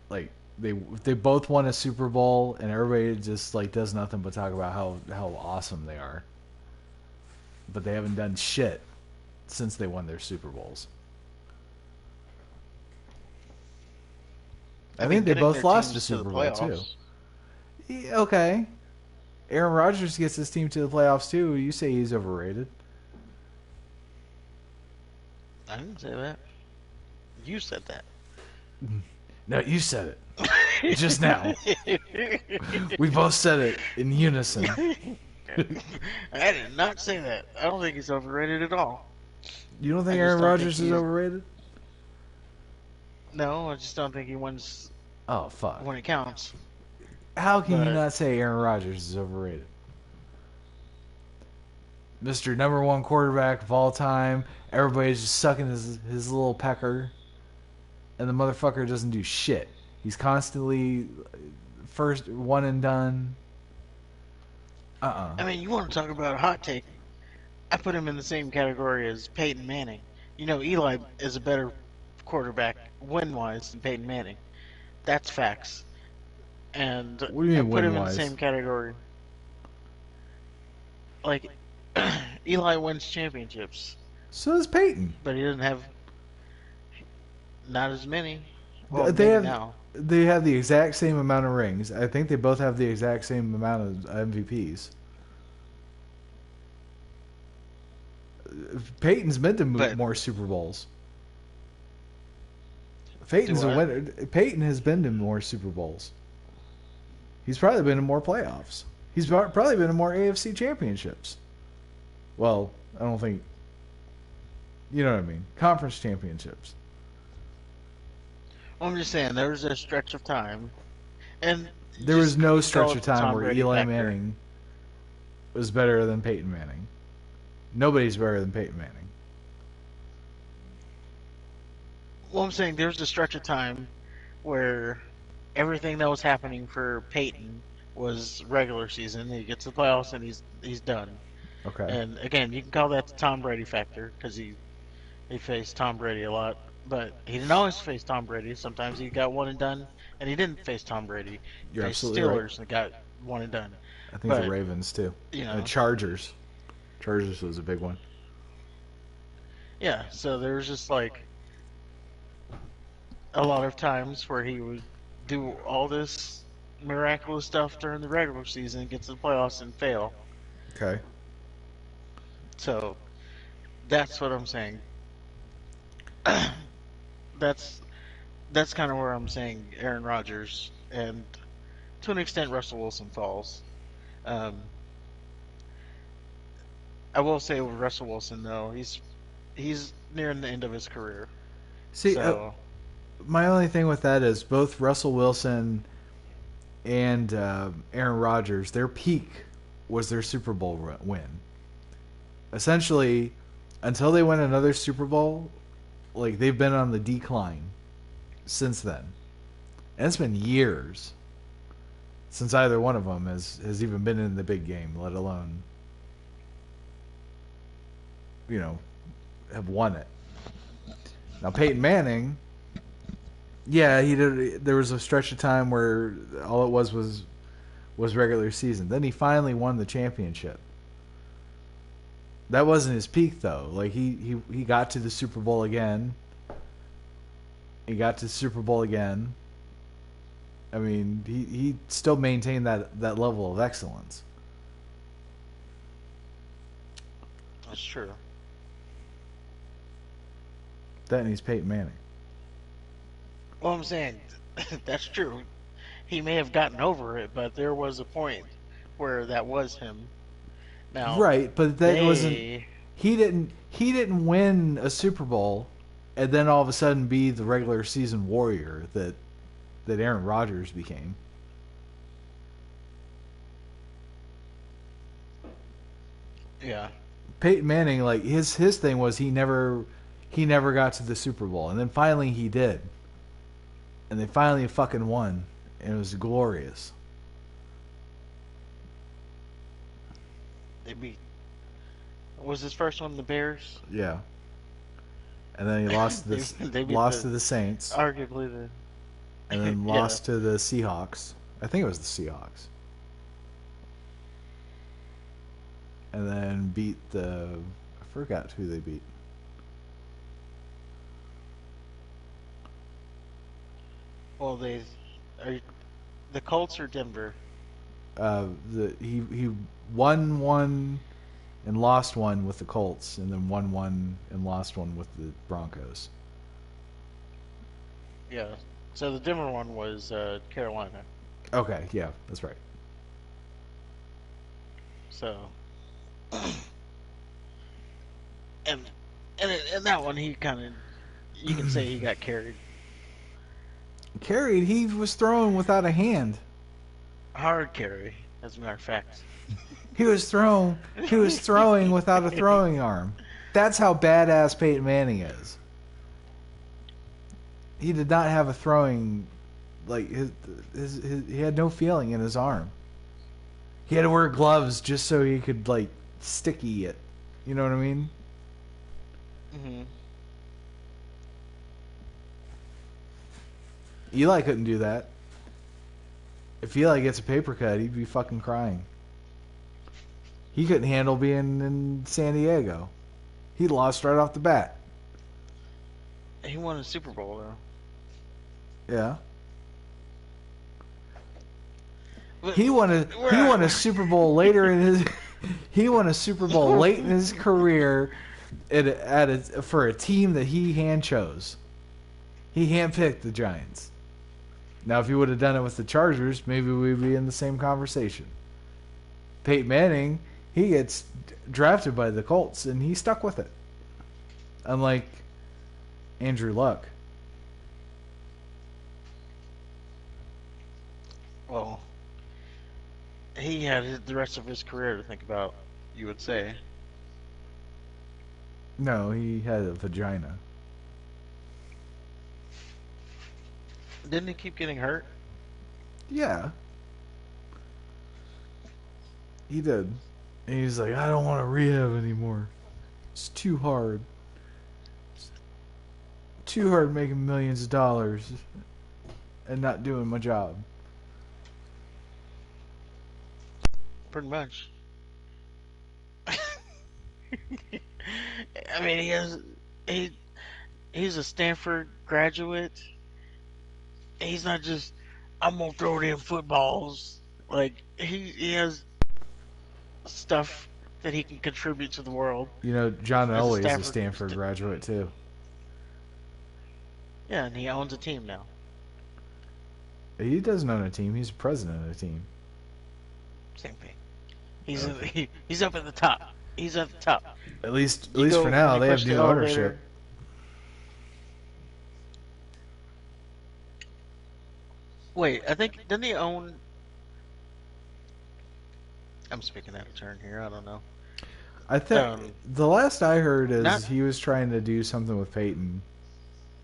Like they both won a Super Bowl, and everybody just like does nothing but talk about how awesome they are. But they haven't done shit since they won their Super Bowls. I think they both lost a Super Bowl too. Yeah, okay. Aaron Rodgers gets his team to the playoffs too. You say he's overrated. I didn't say that. You said that. No, you said it. Just now. We both said it in unison. I did not say that. I don't think he's overrated at all. You don't think Aaron Rodgers is overrated? No, I just don't think he wins. Oh, fuck. When it counts. How can you not say Aaron Rodgers is overrated? Mr. Number One quarterback of all time. Everybody's just sucking his little pecker. And the motherfucker doesn't do shit. He's constantly first one and done. I mean, you want to talk about a hot take? I put him in the same category as Peyton Manning. You know, Eli is a better quarterback win-wise than Peyton Manning. That's facts. And What do you mean I put him in the win-wise? same category. Like, Eli wins championships, So does Peyton. but he doesn't have not as many. Well, They maybe have now. they have the exact same amount of rings. I think they both have the exact same amount of MVPs. Peyton's been to But- more Super Bowls. Peyton's Do a I? winner. Peyton has been to more Super Bowls. He's probably been in more playoffs. He's probably been in more AFC championships. Well, I don't think. You know what I mean? Conference championships. Well, I'm just saying, there was a stretch of time, and There was just no call stretch it of the time Tom where Brady Eli factor. Manning was better than Peyton Manning. Nobody's better than Peyton Manning. Well, I'm saying there was a stretch of time where everything that was happening for Peyton was regular season. He gets to the playoffs and he's done. Okay. And again, you can call that the Tom Brady factor because he faced Tom Brady a lot, but he didn't always face Tom Brady. Sometimes he got one and done, and he didn't face Tom Brady. He You're faced absolutely Steelers and got one and done. I think the but, Ravens too. You know, The Chargers. Chargers was a big one. yeah. So there was just like a lot of times where he would do all this miraculous stuff during the regular season, get to the playoffs, and fail. Okay. So that's what I'm saying. that's kind of where I'm saying Aaron Rodgers and to an extent Russell Wilson falls. I will say with Russell Wilson though, he's nearing the end of his career. See, So my only thing with that is both Russell Wilson and Aaron Rodgers, their peak was their Super Bowl win. Essentially, until they win another Super Bowl, like they've been on the decline since then. And it's been years since either one of them has even been in the big game, let alone, have won it. Now Peyton Manning, yeah, he did. There was a stretch of time where all it was regular season. Then he finally won the championship. That wasn't his peak though. Like he got to the Super Bowl again. He got to the Super Bowl again. I mean, he still maintained that level of excellence. that's true. Then he's Peyton Manning. Well, I'm saying that's true. He may have gotten over it, but there was a point where that was him. Now, Right, but that wasn't. they- He didn't win a Super Bowl, and then all of a sudden be the regular season warrior that Aaron Rodgers became. Yeah. Peyton Manning, like his thing was he never got to the Super Bowl, and then finally he did, and they finally fucking won, and it was glorious. They beat. Was his first one the Bears? Yeah, and then he lost to the They beat lost the- to the Saints, Arguably the. and then Yeah. lost to the Seahawks. I think it was the Seahawks, and then beat I forgot who they beat. Well, the Colts or Denver. He won one and lost one with the Colts, and then won one and lost one with the Broncos. Yeah. So the Denver one was Carolina. Okay, yeah, that's right. So. and that one he kind of, you can say he got carried. Carried, he was throwing without a hand. Hard carry, as a matter of fact. He was throwing without a throwing arm. That's how badass Peyton Manning is. He did not have a throwing, like he had no feeling in his arm. He had to wear gloves just so he could like sticky it. You know what I mean? Mm-hmm. Eli couldn't do that. If Eli gets a paper cut, he'd be fucking crying. He couldn't handle being in San Diego. He lost right off the bat. He won a Super Bowl though. Yeah. But He won a Super Bowl later in his he won a Super Bowl late in his career for a team that he hand chose. He handpicked the Giants. Now, if he would have done it with the Chargers, maybe we'd be in the same conversation. Peyton Manning, he gets drafted by the Colts, and he stuck with it. Unlike Andrew Luck. Well, he had the rest of his career to think about, you would say. No, he had a vagina. Didn't he keep getting hurt? Yeah. He did. And he's like, I don't want to rehab anymore. It's too hard. It's too hard making millions of dollars and not doing my job. Pretty much. I mean, he's a Stanford graduate. He's not just, I'm gonna throw them footballs. Like, he has stuff that he can contribute to the world. You know, John As a Elway is a Stanford- Stanford graduate too. Yeah, and he owns a team now. He doesn't own a team. He's president of a team. Same thing. He's up at the top. He's at the top. At least You go- for now, when they you have push new the elevator- ownership. Wait, I think, didn't he own... I'm speaking out of turn here, I don't know. I think the last I heard is not- he was trying to do something with Peyton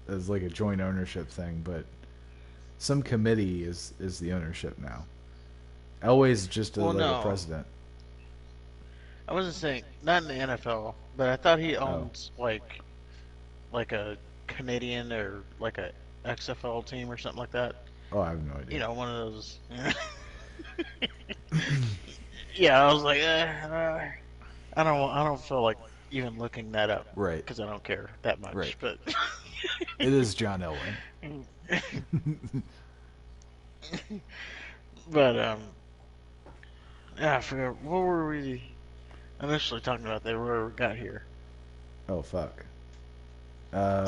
as like a joint ownership thing, but some committee is the ownership now. Elway's just Well, like no. a president. I wasn't saying, not in the NFL, but I thought he owns, like a Canadian or like a XFL team or something like that. Oh, I have no idea. You know, one of those... Yeah, I was like, I don't feel like even looking that up. Right. Because I don't care that much. Right. But It is John Elway. But yeah, I forgot, what were we initially talking about there, where we got here? Oh fuck. We're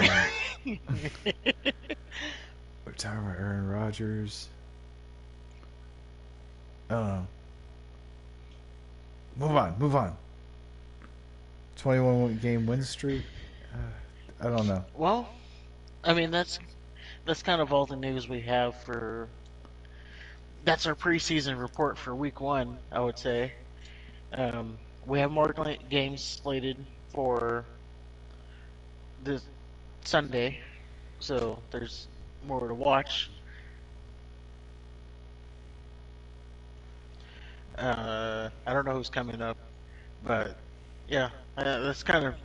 talking about Aaron Rodgers. I don't know. Move on. 21 game win streak. I don't know. Well, I mean, that's kind of all the news we have for... That's our preseason report for week 1, I would say. We have more games slated for this Sunday, so there's more to watch. I don't know who's coming up, but yeah, that's kind of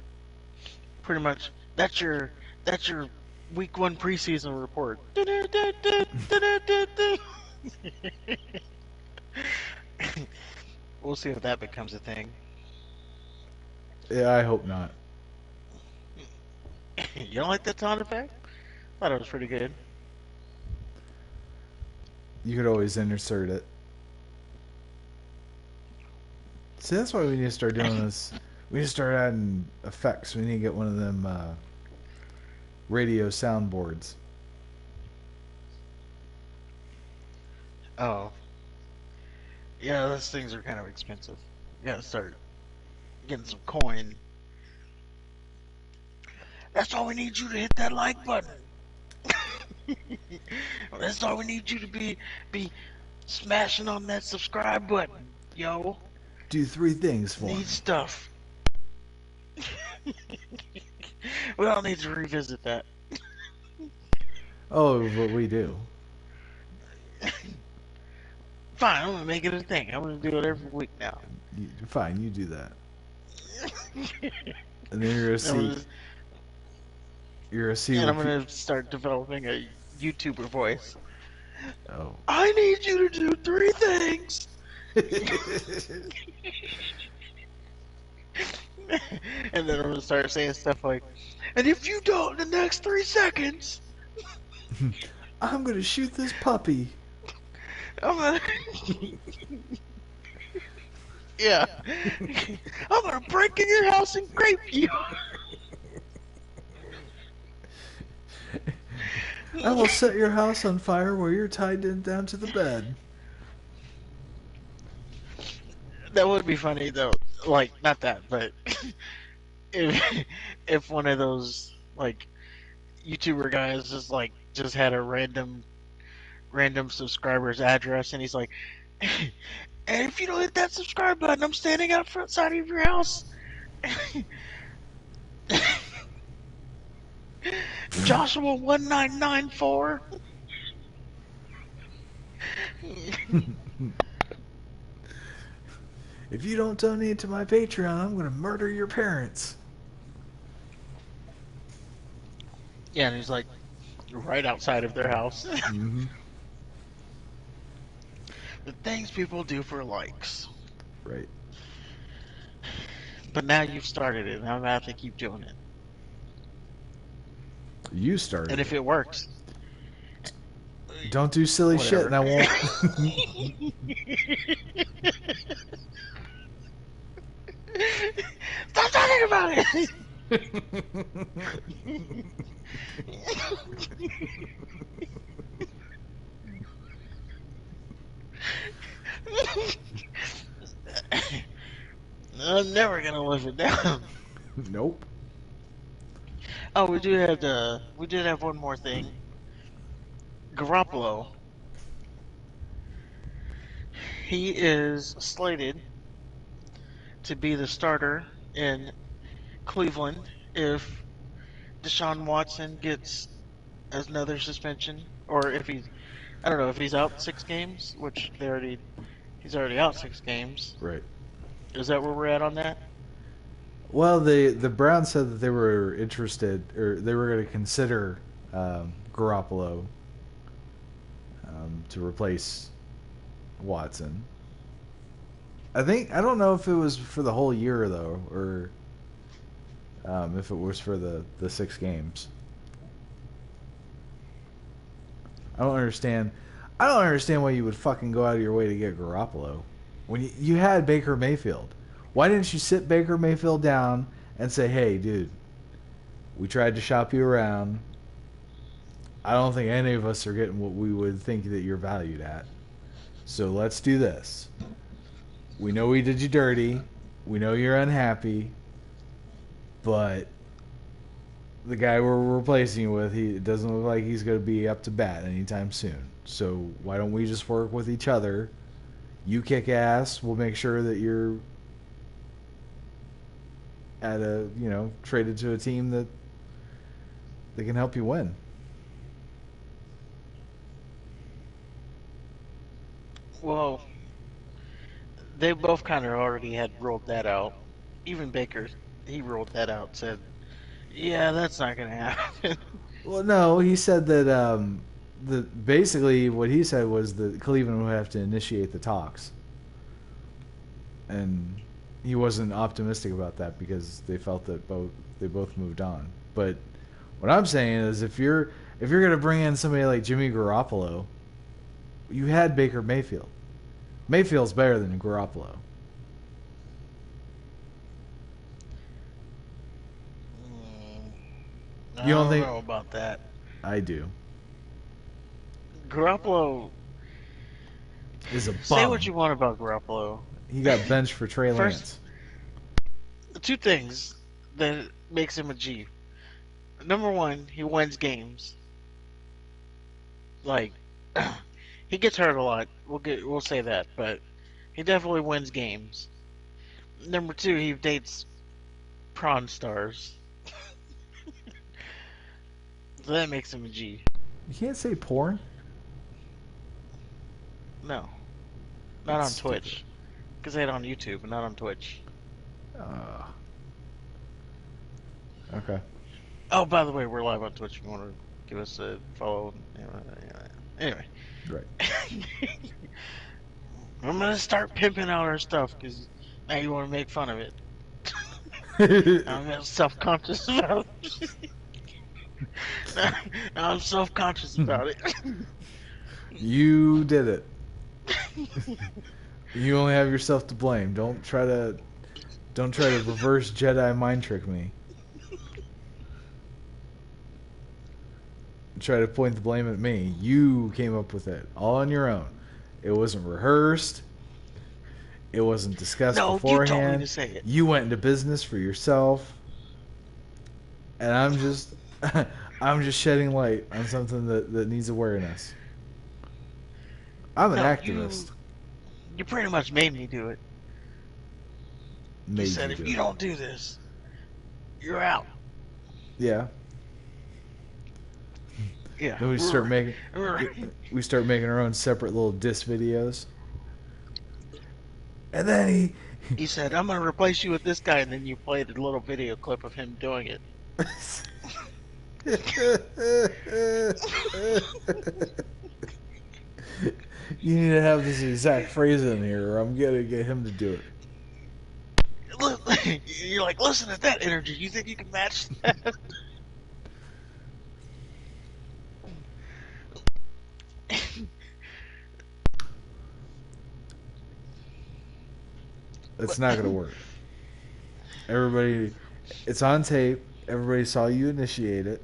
pretty much that's your week 1 preseason report. We'll see if that becomes a thing. Yeah, I hope not. You don't like that sound effect? Thought it was pretty good. You could always insert it. See, that's why we need to start doing this. We need to start adding effects. We need to get one of them radio soundboards. Oh. Yeah, those things are kind of expensive. You gotta start getting some coin. That's all we need you to hit that like button. That's all we need you to be smashing on that subscribe button, yo. Do 3 things for me. Need stuff. We all need to revisit that. Oh, but we do. Fine, I'm gonna make it a thing. I'm gonna do it every week now. Fine, you do that. And then you're gonna see. You're gonna see. And I'm gonna start developing a YouTuber voice. Oh. I need you to do 3 things. And then I'm gonna start saying stuff like, and if you don't in the next 3 seconds, I'm gonna shoot this puppy. I'm gonna, yeah, I'm gonna break in your house and grape you. I will set your house on fire where you're tied down to the bed. That would be funny though. Like, not that, but if one of those like YouTuber guys just had a random subscriber's address, and he's like, and if you don't hit that subscribe button, I'm standing out front side of your house. Joshua 1994. If you don't donate to my Patreon, I'm gonna murder your parents. Yeah, and he's like right outside of their house. Mm-hmm. The things people do for likes. Right. But now you've started it, and I'm gonna have to keep doing it. You started. And if it works, don't do silly whatever. shit, and I won't. Stop talking about it. I'm never gonna live it down. Nope. Oh, we did have one more thing. Garoppolo. He is slated to be the starter in Cleveland if Deshaun Watson gets another suspension, or if I don't know, if he's out 6 games, which he's already out 6 games. Right. Is that where we're at on that? Well, the Browns said that they were interested, or they were going to consider Garoppolo to replace Watson. I don't know if it was for the whole year though, or if it was for the 6 games. I don't understand why you would fucking go out of your way to get Garoppolo when you had Baker Mayfield. Why didn't you sit Baker Mayfield down and say, hey, dude, we tried to shop you around. I don't think any of us are getting what we would think that you're valued at. So let's do this. We know we did you dirty. We know you're unhappy. But the guy we're replacing you with, it doesn't look like he's going to be up to bat anytime soon. So why don't we just work with each other? You kick ass. We'll make sure that you're traded to a team that can help you win. Well, they both kind of already had rolled that out. Even Baker, he rolled that out, said, yeah, that's not going to happen. Well, no, he said that basically what he said was that Cleveland would have to initiate the talks. And he wasn't optimistic about that because they felt that they both moved on. But what I'm saying is if you're going to bring in somebody like Jimmy Garoppolo, you had Baker Mayfield. Mayfield's better than Garoppolo. I don't know about that. I do. Garoppolo is a bum. Say what you want about Garoppolo. He got benched for Trey Lance. 2 things that makes him a G. Number 1, he wins games. Like, he gets hurt a lot. We'll say that, but he definitely wins games. Number two, he dates prawn stars. So that makes him a G. You can't say porn. No, not That's on stupid. Twitch. Because they had it on YouTube, but not on Twitch. Uh, okay. Oh, by the way, we're live on Twitch if you want to give us a follow. Anyway. Right. I'm going to start pimping out our stuff because now you want to make fun of it. I'm self-conscious about it. Now I'm self-conscious about it. You did it. You only have yourself to blame. Don't try to reverse Jedi mind trick me. Try to point the blame at me. You came up with it all on your own. It wasn't rehearsed. It wasn't discussed No, beforehand. you told me to say it. You went into business for yourself. And I'm just I'm just shedding light on something that needs awareness. I'm an activist. You pretty much made me do it. You Made said you if do you it. don't do this, you're out. Yeah. Yeah. Then we start making our own separate little diss videos. And then he said, I'm going to replace you with this guy, and then you played a little video clip of him doing it. You need to have this exact phrase in here, or I'm gonna get him to do it. You're like, listen to that energy. You think you can match that? It's not gonna work. Everybody, it's on tape. Everybody saw you initiate it,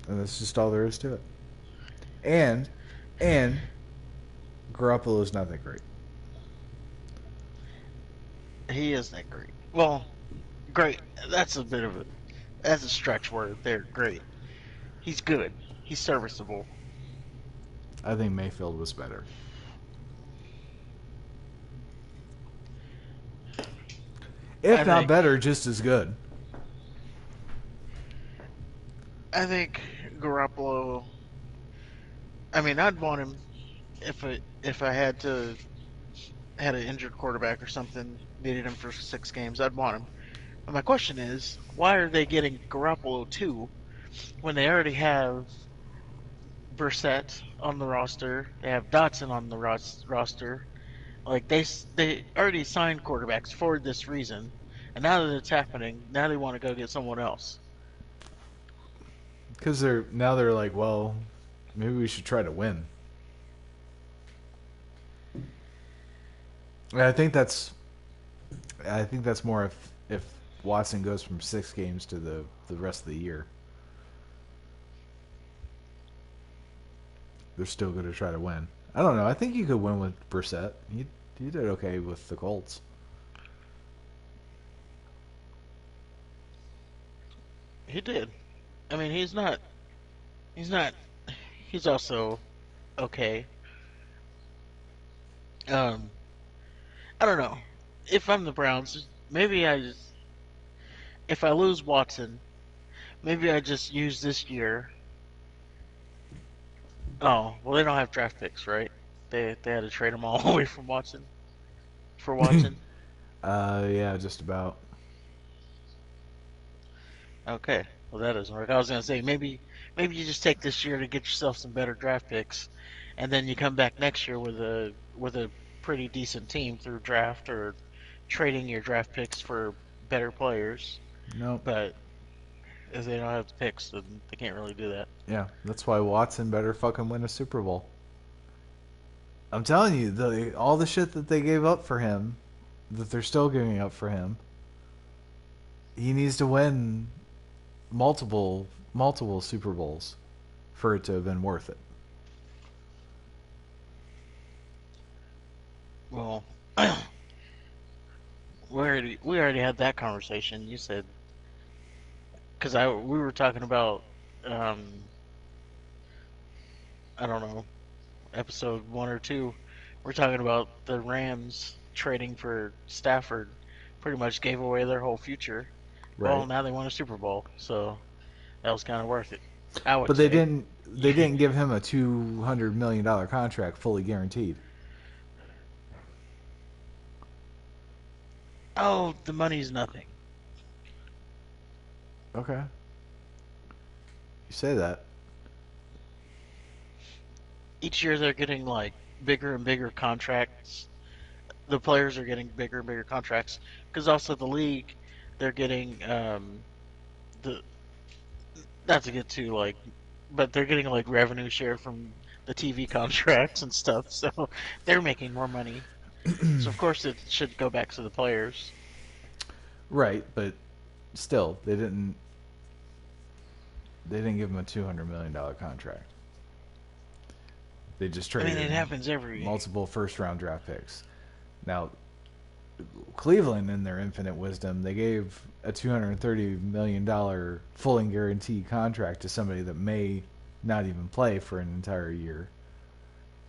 and that's just all there is to it. And Garoppolo's not that great. He is that great. Well, great. That's a stretch word there. Great. He's good. He's serviceable. I think Mayfield was better. If not better, just as good. I think Garoppolo. I mean, I'd want him if I had an injured quarterback or something, needed him for 6 games. I'd want him. But my question is, why are they getting Garoppolo too when they already have Brissett on the roster? They have Dotson on the roster. Like they already signed quarterbacks for this reason, and now that it's happening, now they want to go get someone else. Because they're like, well, maybe we should try to win. And I think that's more if Watson goes from 6 games to the rest of the year. They're still going to try to win. I don't know. I think you could win with Brissett. He did okay with the Colts. He did. I mean, he's also okay. I don't know. If I'm the Browns, if I lose Watson, maybe I just use this year. Oh, well, they don't have draft picks, right? They had to trade them all away from Watson for Watson. Yeah, just about. Okay, well that doesn't work. I was gonna say maybe you just take this year to get yourself some better draft picks, and then you come back next year with a pretty decent team through draft or trading your draft picks for better players. Nope. But if they don't have the picks, then they can't really do that. Yeah, that's why Watson better fucking win a Super Bowl. I'm telling you, all the shit that they gave up for him, that they're still giving up for him, he needs to win multiple Super Bowls for it to have been worth it. Well, we already had that conversation. You said because we were talking about I don't know, episode 1 or 2. We're talking about the Rams trading for Stafford pretty much gave away their whole future. Well, Right. now they won a Super Bowl, so that was kind of worth it, I would But they say. didn't. They didn't give him a $200 million contract fully guaranteed. Oh, the money's nothing. Okay. You say that. Each year they're getting like bigger and bigger contracts. The players are getting bigger and bigger contracts because also the league, they're getting the not to get too like, but they're getting like revenue share from the TV contracts and stuff, so they're making more money. So of course it should go back to the players. Right, but still, they didn't. They didn't give him a $200 million contract. They just I mean, traded it happens every. multiple first-round draft picks. Now, Cleveland, in their infinite wisdom, they gave a $230 million fully guaranteed contract to somebody that may not even play for an entire year,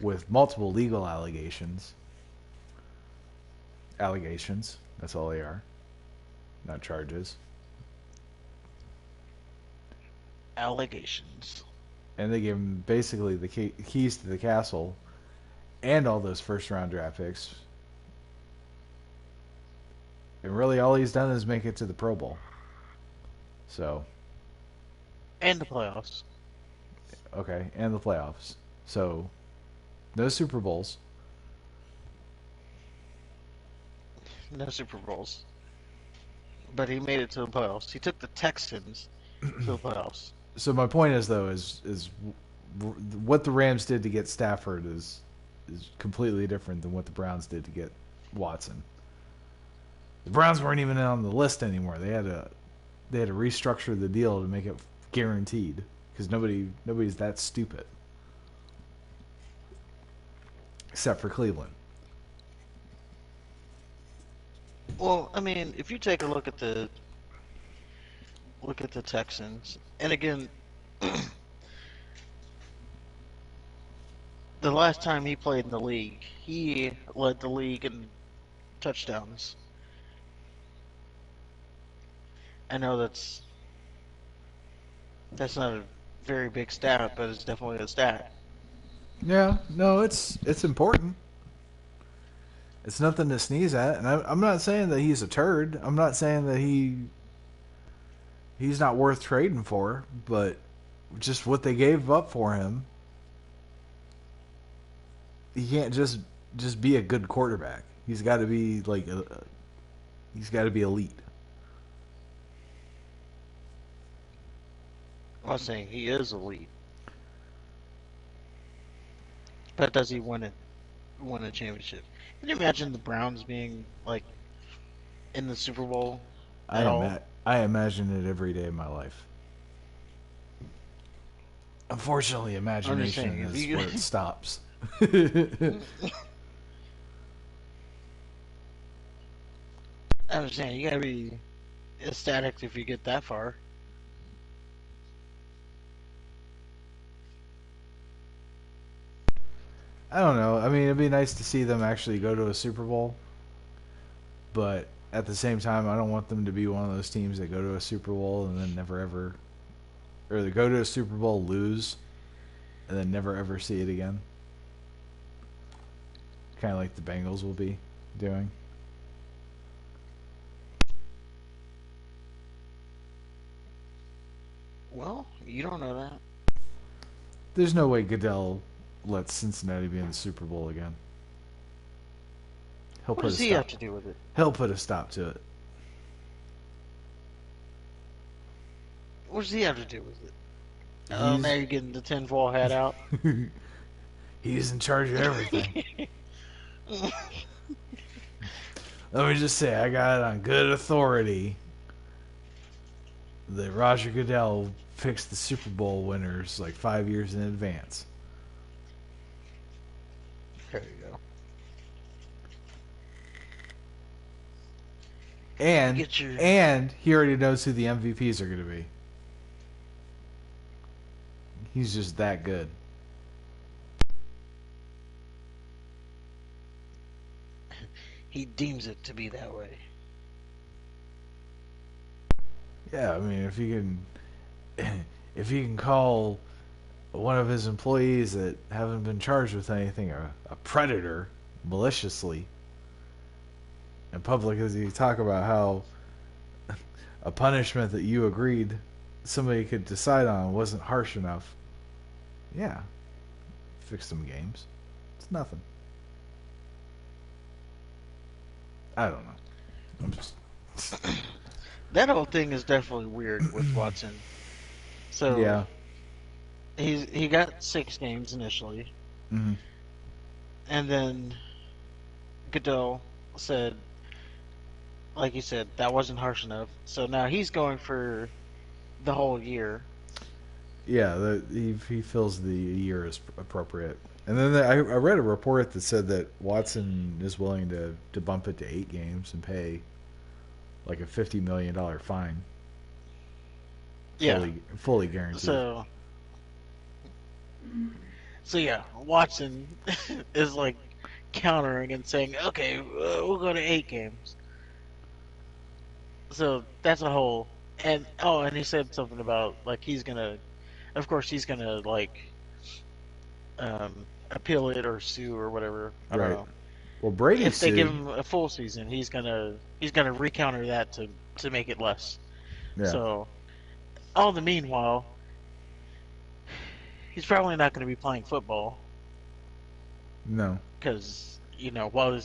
with multiple legal allegations. Allegations. That's all they are, not charges. Allegations. And they gave him basically the keys to the castle and all those first-round draft picks. And really, all he's done is make it to the Pro Bowl. So, And the playoffs. okay, and the playoffs. So, no Super Bowls. No Super Bowls. But he made it to the playoffs. He took the Texans to the playoffs. So my point is though is what the Rams did to get Stafford is completely different than what the Browns did to get Watson. The Browns weren't even on the list anymore. They had to restructure the deal to make it guaranteed because nobody's that stupid except for Cleveland. Well, I mean, if you take a look at the Texans, and again, the last time he played in the league, he led the league in touchdowns. I know that's not a very big stat, but it's definitely a stat. Yeah, no, it's important. It's nothing to sneeze at, and I'm not saying that he's a turd. I'm not saying that he's not worth trading for, but just what they gave up for him, he can't just be a good quarterback. He's got to be like he's got to be elite. I'm not saying he is elite, but does he win a championship? Can you imagine the Browns being like in the Super Bowl I at am all? I imagine it every day of my life. Unfortunately, I'm just imagination saying if is you. where it stops. I'm just saying you gotta be ecstatic if you get that far. I don't know. I mean, it'd be nice to see them actually go to a Super Bowl, but at the same time, I don't want them to be one of those teams that go to a Super Bowl and then never ever, or they go to a Super Bowl, lose, and then never ever see it again. Kind of like the Bengals will be doing. Well, you don't know that. There's no way Goodell lets Cincinnati be in the Super Bowl again. He'll What put a does he stop. have to do with it? He'll put a stop to it. What does he have to do with it? Oh, He's now you're getting the tinfoil hat out. he's in charge of everything. Let me just say, I got it on good authority that Roger Goodell picks the Super Bowl winners like 5 years in advance. There you go. And Get your and he already knows who the MVPs are going to be. He's just that good. he deems it to be that way. Yeah, I mean, if he can call one of his employees that haven't been charged with anything a predator maliciously in public, as you talk about how a punishment that you agreed somebody could decide on wasn't harsh enough. Yeah, fix some games. It's nothing. I don't know. I'm just That whole thing is definitely weird with Watson. So yeah. he got 6 games initially, Mm-hmm. and then Goodell said, like you said, that wasn't harsh enough. So now he's going for the whole year. Yeah, he feels the year is appropriate. And then I read a report that said that Watson is willing to bump it to 8 games and pay like a $50 million fine. Yeah. Fully guaranteed. So yeah, Watson is like countering and saying, okay, we'll go to 8 games. So that's a whole, and and he said something about like he's gonna like appeal it or sue or whatever. I don't know. Well, Brady If they sued. give him a full season, he's gonna recounter that to make it less. Yeah. So all the meanwhile, he's probably not going to be playing football. No. Because while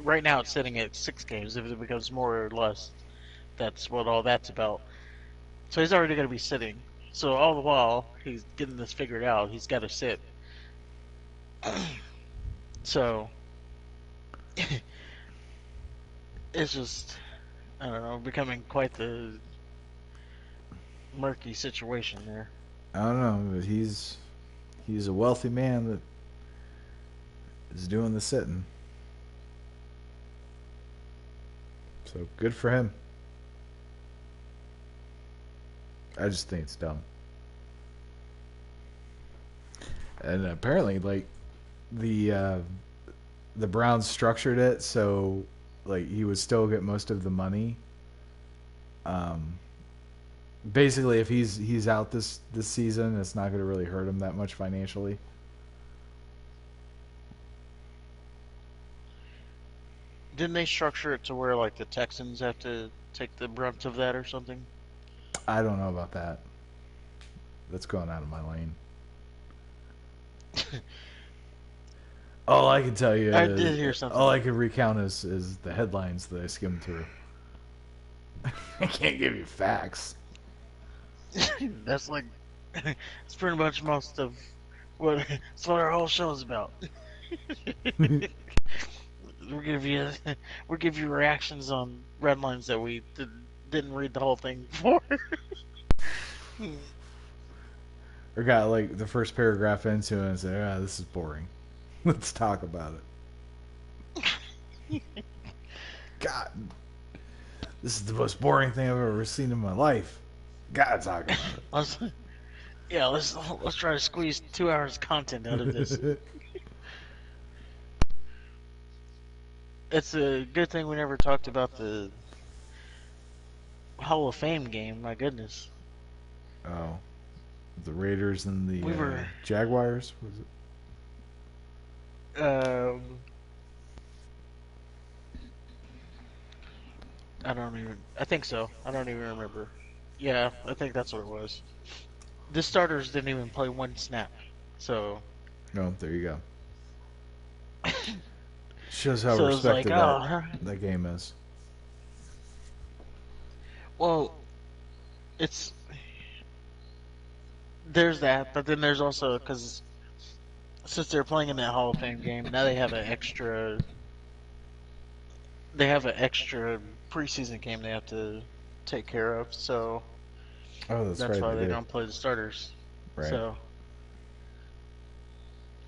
right now it's sitting at 6 games. If it becomes more or less, that's what all that's about. So he's already going to be sitting. So all the while he's getting this figured out, he's got to sit. So it's just, I don't know, becoming quite the murky situation there. I don't know, but he's a wealthy man that is doing the sitting. So good for him. I just think it's dumb. And apparently, like the Browns structured it so like he would still get most of the money. Basically, if he's out this season, it's not going to really hurt him that much financially. Didn't they structure it to where like the Texans have to take the brunt of that or something? I don't know about that. That's going out of my lane. All I can tell you I did hear something. All I can recount is the headlines that I skimmed through. I can't give you facts. That's like, it's pretty much most of that's what our whole show is about. We'll give you reactions on red lines that we didn't read the whole thing for. Or got like the first paragraph into it and said, this is boring. Let's talk about it. God, this is the most boring thing I've ever seen in my life. Gotta talk about it. Let's try to squeeze 2 hours of content out of this. It's a good thing we never talked about the Hall of Fame game. My goodness. Oh, the Raiders and the Jaguars, was it? I think so. I don't even remember. Yeah, I think that's what it was. The starters didn't even play one snap. So. No, there you go. Shows how So respected that game is. Well, there's that, but then there's also, because since they're playing in that Hall of Fame game, now they have an extra preseason game they have to take care of. So that's that's right, why they don't play the starters. Right. So,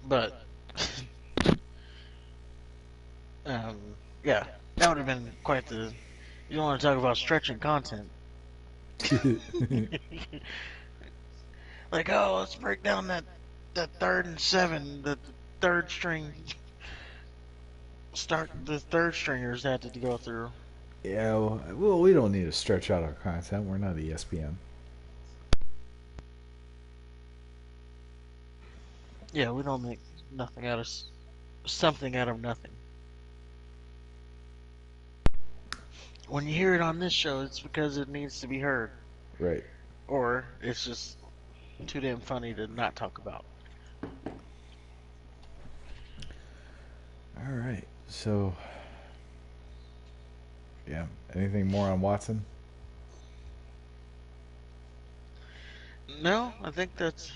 but yeah, that would have been quite the. You don't want to talk about stretching content. Like, let's break down that 3rd and 7, the third string start the third stringers had to go through. Yeah, well, we don't need to stretch out our content. We're not ESPN. Yeah, we don't make nothing out of something out of nothing. When you hear it on this show, it's because it needs to be heard, Right. or it's just too damn funny to not talk about. All right. So, yeah. Anything more on Watson? No, I think that's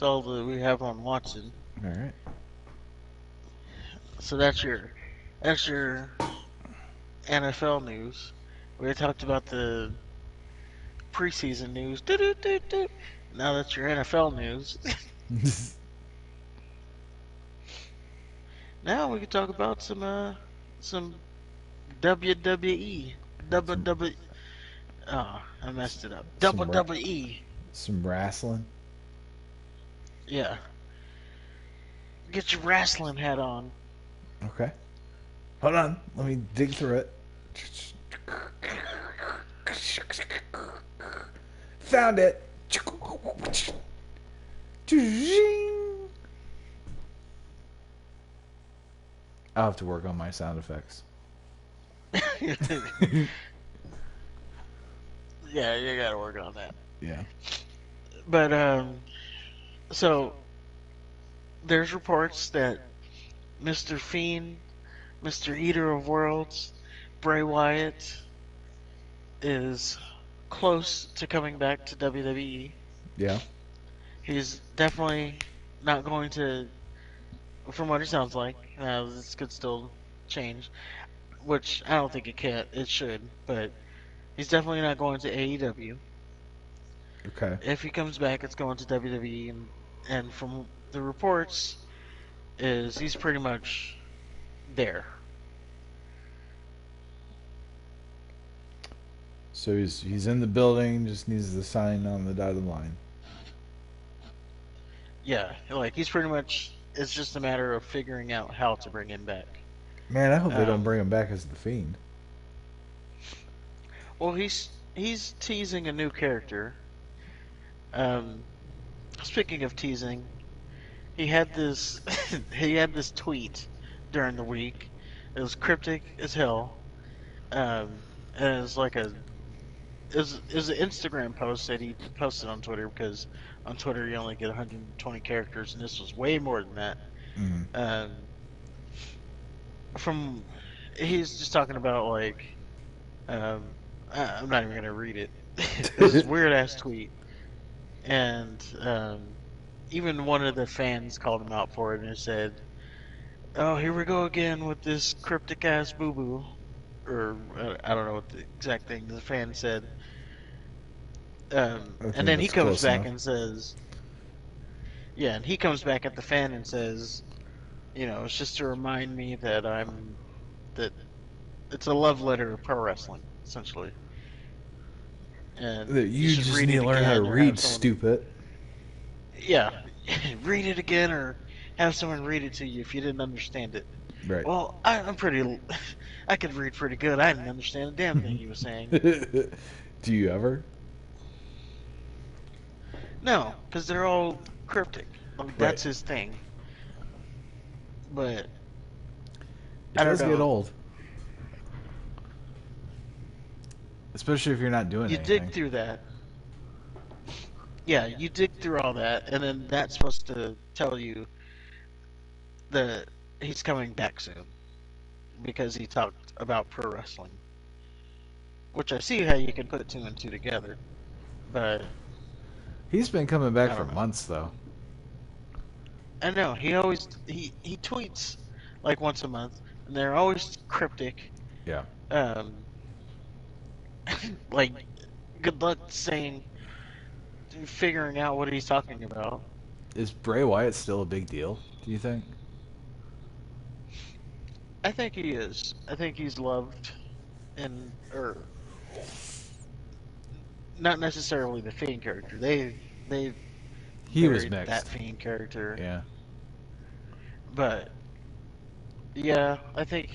all that we have on Watson. All right. So that's your NFL news. We talked about the preseason news. Doo-doo-doo-doo. Now that's your NFL news. Now we can talk about some WWE. WWE. Oh, I messed it up. WWE. Some wrestling. Yeah. Get your wrestling hat on. Okay. Hold on. Let me dig through it. Found it. I'll have to work on my sound effects. Yeah, you gotta work on that. Yeah. But so there's reports that Mr. Fiend, Mr. Eater of Worlds, Bray Wyatt is close to coming back to WWE. Yeah. He's definitely not going to, from what it sounds like, this could still change, which I don't think it can. It should, but he's definitely not going to AEW. Okay. If he comes back, it's going to WWE, and from the reports, is he's pretty much there. So he's in the building, just needs to sign on the dotted line. Yeah, like he's pretty much. It's just a matter of figuring out how to bring him back. Man, I hope they don't bring him back as the Fiend. Well, he's teasing a new character. Speaking of teasing, he had this he had this tweet during the week. It was cryptic as hell. And it was like it was an Instagram post that he posted on Twitter, because on Twitter you only get 120 characters, and this was way more than that. Mm-hmm. From he's just talking about like I'm not even gonna read it. This is weird ass tweet, and even one of the fans called him out for it and said, "Oh, here we go again with this cryptic ass boo boo," or I don't know what the exact thing the fan said. And then he comes back and says, "Yeah," and he comes back at the fan and says, "It's just to remind me that that it's a love letter of pro wrestling, essentially." And you just need to learn how to read, stupid. Yeah, read it again, or have someone read it to you if you didn't understand it. Right. Well, I'm pretty. I could read pretty good. I didn't understand a damn thing he was saying. Do you ever? No, because they're all cryptic. Like, that's his thing. But it does get old, especially if you're not doing anything. You dig through that. Yeah, you dig through all that, and then that's supposed to tell you that he's coming back soon, because he talked about pro wrestling. Which I see how you can put two and two together, but he's been coming back for months, though. I know, he tweets like once a month, and they're always cryptic. Yeah. Like, good luck figuring out what he's talking about. Is Bray Wyatt still a big deal, do you think? I think he is. I think he's loved, or not necessarily the Fiend character. He was that Fiend character. Yeah. But Yeah, I think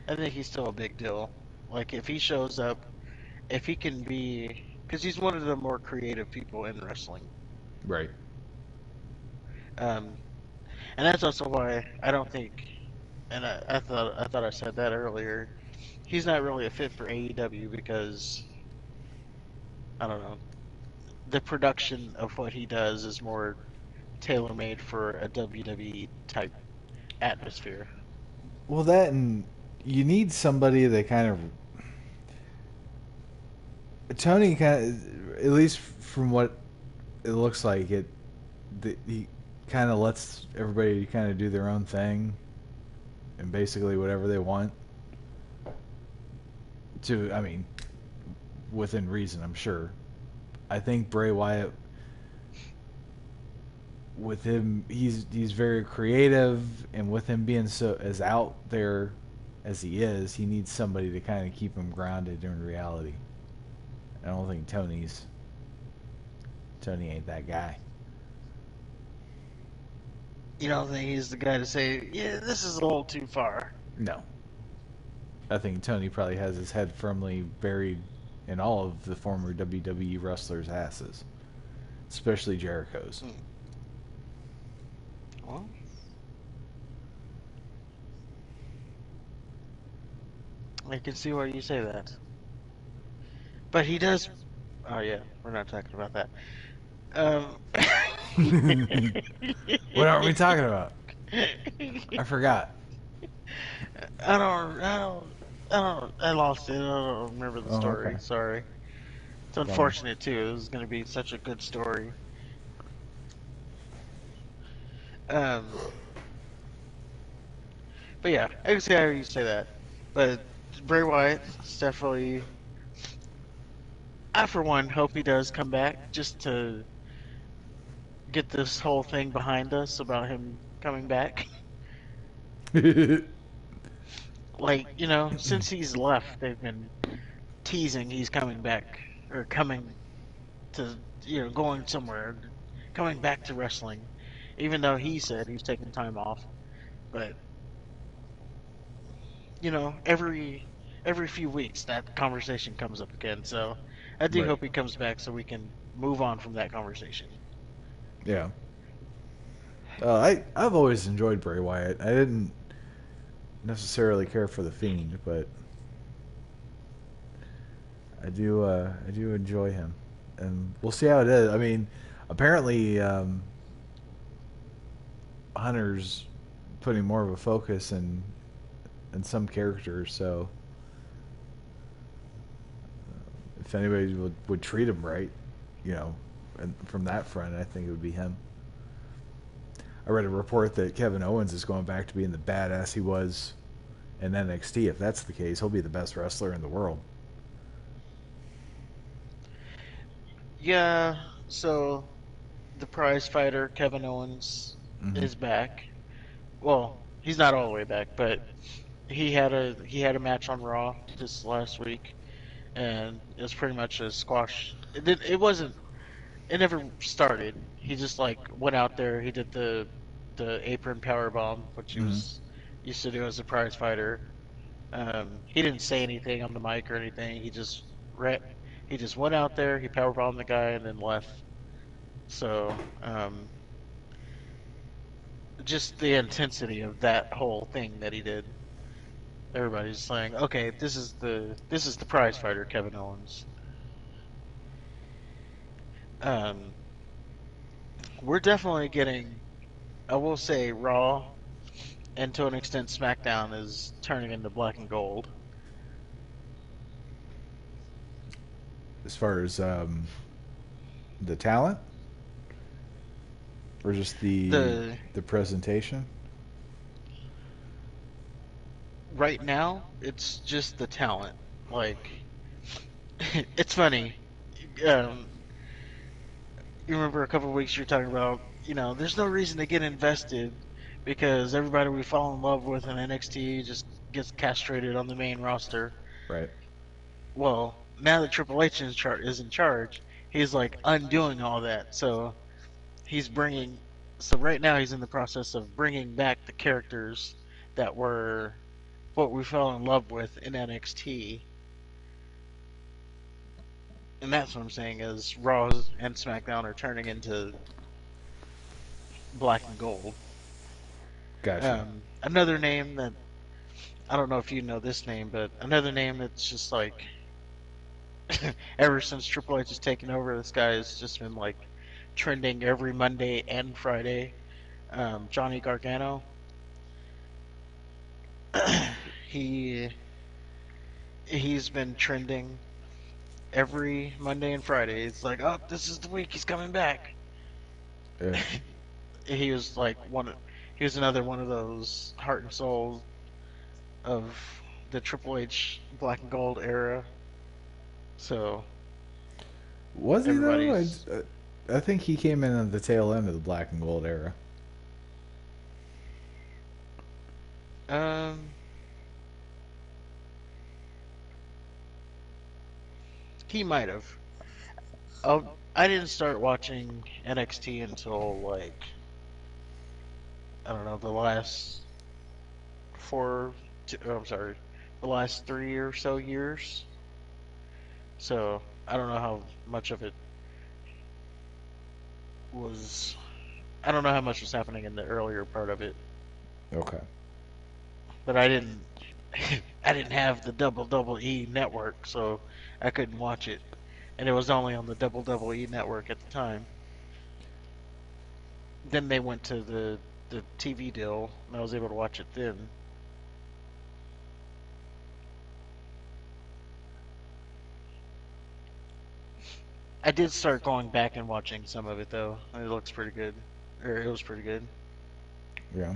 he's still a big deal. Like if he shows up, if he can be, because he's one of the more creative people in wrestling. Right. Um, and that's also why I don't think, and I thought I said that earlier. He's not really a fit for AEW because I don't know. The production of what he does is more tailor made for a WWE type atmosphere. Well, that and you need somebody that kind of Tony kind of, at least from what it looks like, he kind of lets everybody kind of do their own thing and basically whatever they want. I mean, within reason, I'm sure. I think Bray Wyatt, with him, he's very creative, and with him being so as out there as he is, he needs somebody to kind of keep him grounded in reality. I don't think Tony ain't that guy. You don't think he's the guy to say, "Yeah, this is a little too far." No, I think Tony probably has his head firmly buried in all of the former WWE wrestlers' asses, especially Jericho's. Hmm. Well, I can see why you say that. But he does. Oh yeah, we're not talking about that. Um, What are we talking about? I forgot. I don't, I don't, I lost it. I don't remember the Oh, okay. story. Sorry. It's Bummer. unfortunate too. It was going to be such a good story. Um, but yeah, I can see how you say that. But Bray Wyatt is definitely. I for one hope he does come back just to get this whole thing behind us about him coming back. Like, since he's left, they've been teasing he's coming back or coming to, going somewhere, coming back to wrestling, even though he said he's taking time off. But, every few weeks that conversation comes up again. So I do Right. hope he comes back so we can move on from that conversation. Yeah. I've always enjoyed Bray Wyatt. I didn't necessarily care for the Fiend, but I do enjoy him, and we'll see how it is. I mean, apparently Hunter's putting more of a focus in some characters, so if anybody would treat him right, you know, and from that front, I think it would be him. I read a report that Kevin Owens is going back to being the badass he was in NXT. If that's the case, he'll be the best wrestler in the world. Yeah, so the prize fighter, Kevin Owens, Mm-hmm. is back. Well, he's not all the way back, but he had a match on Raw this last week, and it was pretty much a squash. It wasn't. It never started. He just like went out there. He did the apron power bomb, which he Mm-hmm. was used to do as a prize fighter. He didn't say anything on the mic or anything. He just went out there. He power bombed the guy and then left. So just the intensity of that whole thing that he did. Everybody's saying, okay, this is the prize fighter, Kevin Owens. Um, we're definitely getting, I will say, Raw and to an extent SmackDown is turning into black and gold. As far as the talent, or just The the presentation. Right now, it's just the talent. Like, it's funny. Um, you remember a couple of weeks you were talking about, there's no reason to get invested because everybody we fall in love with in NXT just gets castrated on the main roster. Right. Well, now that Triple H is in charge, he's like undoing all that. So he's bringing. So right now he's in the process of bringing back the characters that were what we fell in love with in NXT. And that's what I'm saying is Raw and SmackDown are turning into black and gold. Gotcha. Another name that I don't know if you know this name, but another name that's just like ever since Triple H has taken over, this guy has just been like trending every Monday and Friday. Johnny Gargano. he he's been trending every Monday and Friday. It's like, oh, this is the week he's coming back. Yeah. He was like he was another one of those heart and soul of the Triple H black and gold era. So Was he though? everybody's I think he came in at the tail end of the black and gold era. um he might have. I didn't start watching NXT until like I don't know the last I'm sorry, the last 3 or so years. So I don't know how much of it was. I don't know how much was happening in the earlier part of it, Okay. but I didn't. I didn't have the WWE network, so I couldn't watch it, and it was only on the WWE network at the time. Then they went to the TV deal, and I was able to watch it then. I did start going back and watching some of it though. And it looks pretty good, or it was pretty good. Yeah.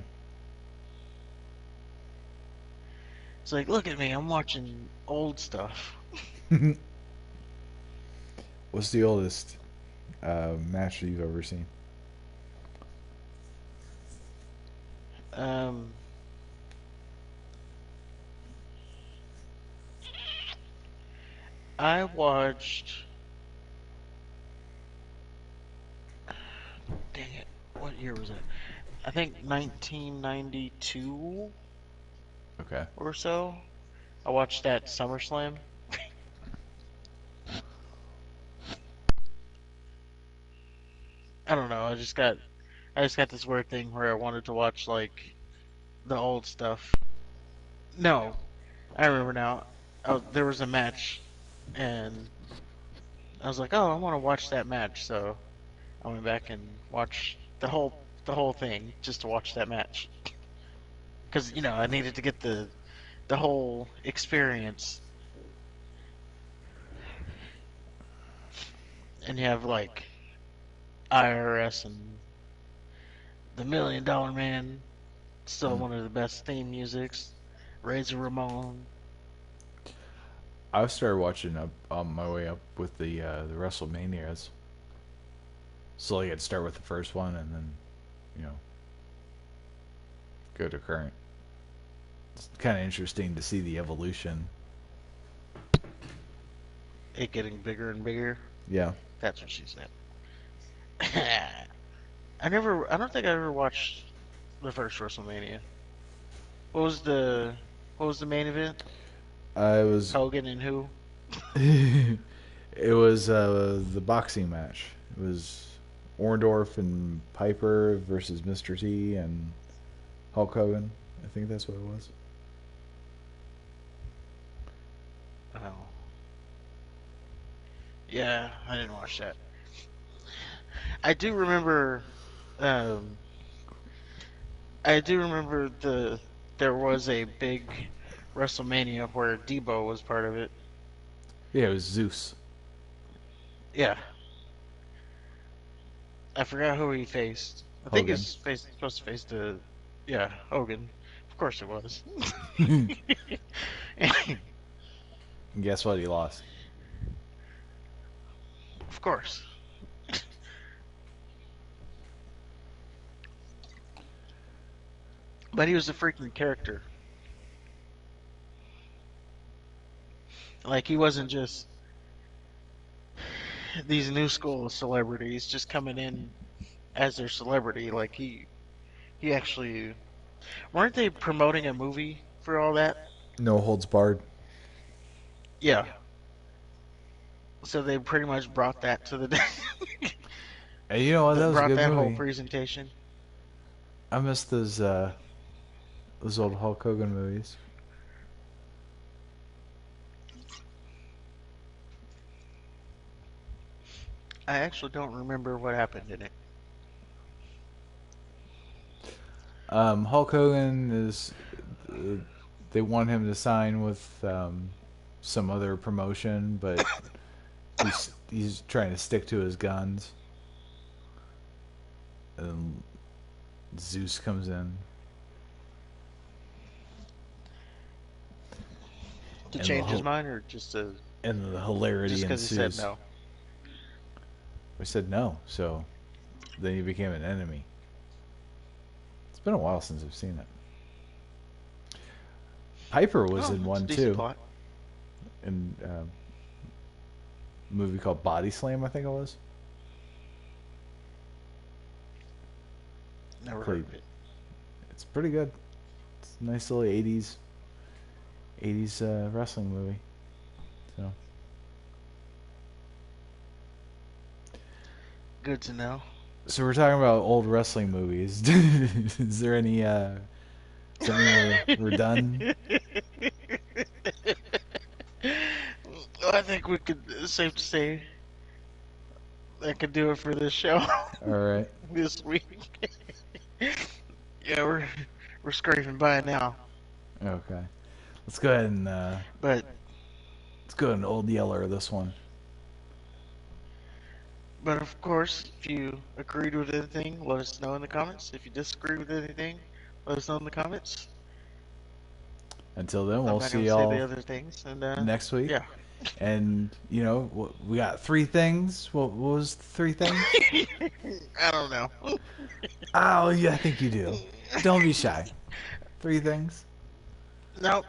It's like, look at me, I'm watching old stuff. What's the oldest match that you've ever seen? Um, I watched. Dang it, what year was it? I think 1992 Okay. or so. I watched that SummerSlam. I don't know. I just got this weird thing where I wanted to watch like the old stuff. No, I remember now. There was a match, and I was like, "Oh, I want to watch that match." So I went back and watched the whole thing just to watch that match because I needed to get the whole experience. And you have like IRS and the $1 Million Man, still Mm. one of the best theme musics. Razor Ramon. I started watching up on my way up with the WrestleManias. So like I'd start with the first one and then, you know, go to current. It's kind of interesting to see the evolution. It getting bigger and bigger. Yeah. That's what she said. I don't think I ever watched the first WrestleMania. What was the, what was the main event? It was Hogan and who? it was the boxing match. It was Orndorff and Piper versus Mr. T and Hulk Hogan. I think that's what it was. Oh, yeah, I didn't watch that. I do remember. Um, I do remember there was a big WrestleMania where Debo was part of it. Yeah, it was Zeus. Yeah, I forgot who he faced. I think Hogan. he's supposed to face yeah, Hogan. Of course it was. And guess what? He lost. Of course. But he was a freaking character. Like he wasn't just these new school celebrities just coming in as their celebrity. Like he actually Weren't they promoting a movie for all that? No holds barred. Yeah. So they pretty much brought that to the Hey, you know what? That was a brought good that whole movie. presentation. I miss those old Hulk Hogan movies. I actually don't remember what happened in it. Hulk Hogan is. They want him to sign with some other promotion, but he's trying to stick to his guns. And Zeus comes in. To And change his mind, or just to and the hilarity just because he said ensues. no? We said no, so then he became an enemy. It's been a while since I've seen it. Piper was in That's a one decent too, plot. in a movie called Body Slam, I think it was. Never heard of it. It's pretty good. It's a nice little 80s wrestling movie. So Good to know. So we're talking about old wrestling movies. Is there any something we're done? Well, I think we could. It's safe to say that could do it for this show. All right. This week. Yeah, we're scraping by now. Okay. Let's go ahead and But let's go ahead and old yeller this one. But of course, if you agreed with anything, let us know in the comments. If you disagree with anything, let us know in the comments. Until then, I'm we'll not see gonna y'all say the other things. And next week. yeah. And you know, we got 3 things. What was the 3 things? I don't know. Oh, yeah, I think you do. Don't be shy. 3 things. Nope.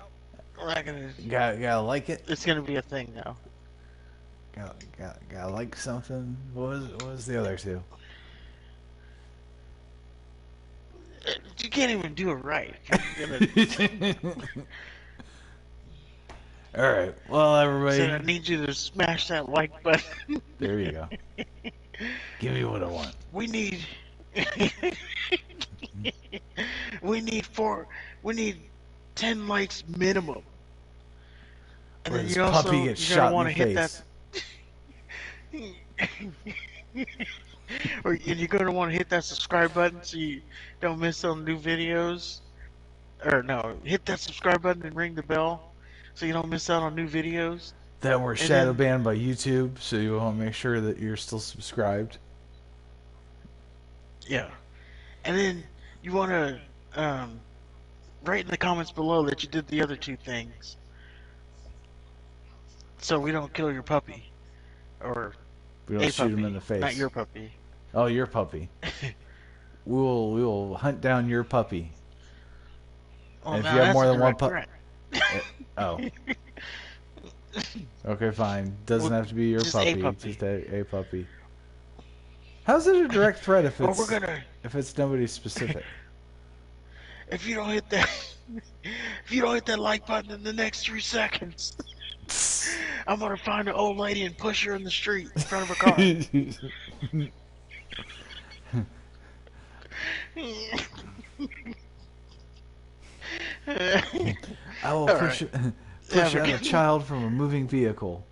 We're not gonna. Gotta like it. It's gonna be a thing now. Gotta like something. What was the other 2? You can't even do it right. All right. Well, everybody. So I need you to smash that like button. There you go. Give me what I want. We need. We need 10 likes minimum. And Or then this you also puppy gets you're shot gonna want to in the hit face. that. And you're gonna want to hit that subscribe button so you don't miss on new videos. Or no, hit that subscribe button and ring the bell so you don't miss out on new videos. Then we're And shadow then- banned by YouTube, so you want to make sure that you're still subscribed. Yeah. And then you want to write in the comments below that you did the other 2 things, so we don't kill your puppy, or We don't a shoot puppy, him in the face. not your puppy. Oh, your puppy. we will hunt down your puppy. Well, And if now you have that's more a than one direct puppy, oh, okay, fine. Doesn't Well, have to be your just a puppy. puppy. Just a puppy. How's it a direct threat if Or it's we're gonna, if it's nobody specific? if you don't hit that like button in the next 3 seconds, I'm gonna find an old lady and push her in the street in front of a car. I will All push, right. push Yeah, out a child from a moving vehicle.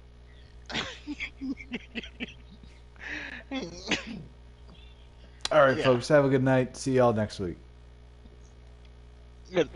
All right, Yeah. folks. Have a good night. See y'all next week. Good.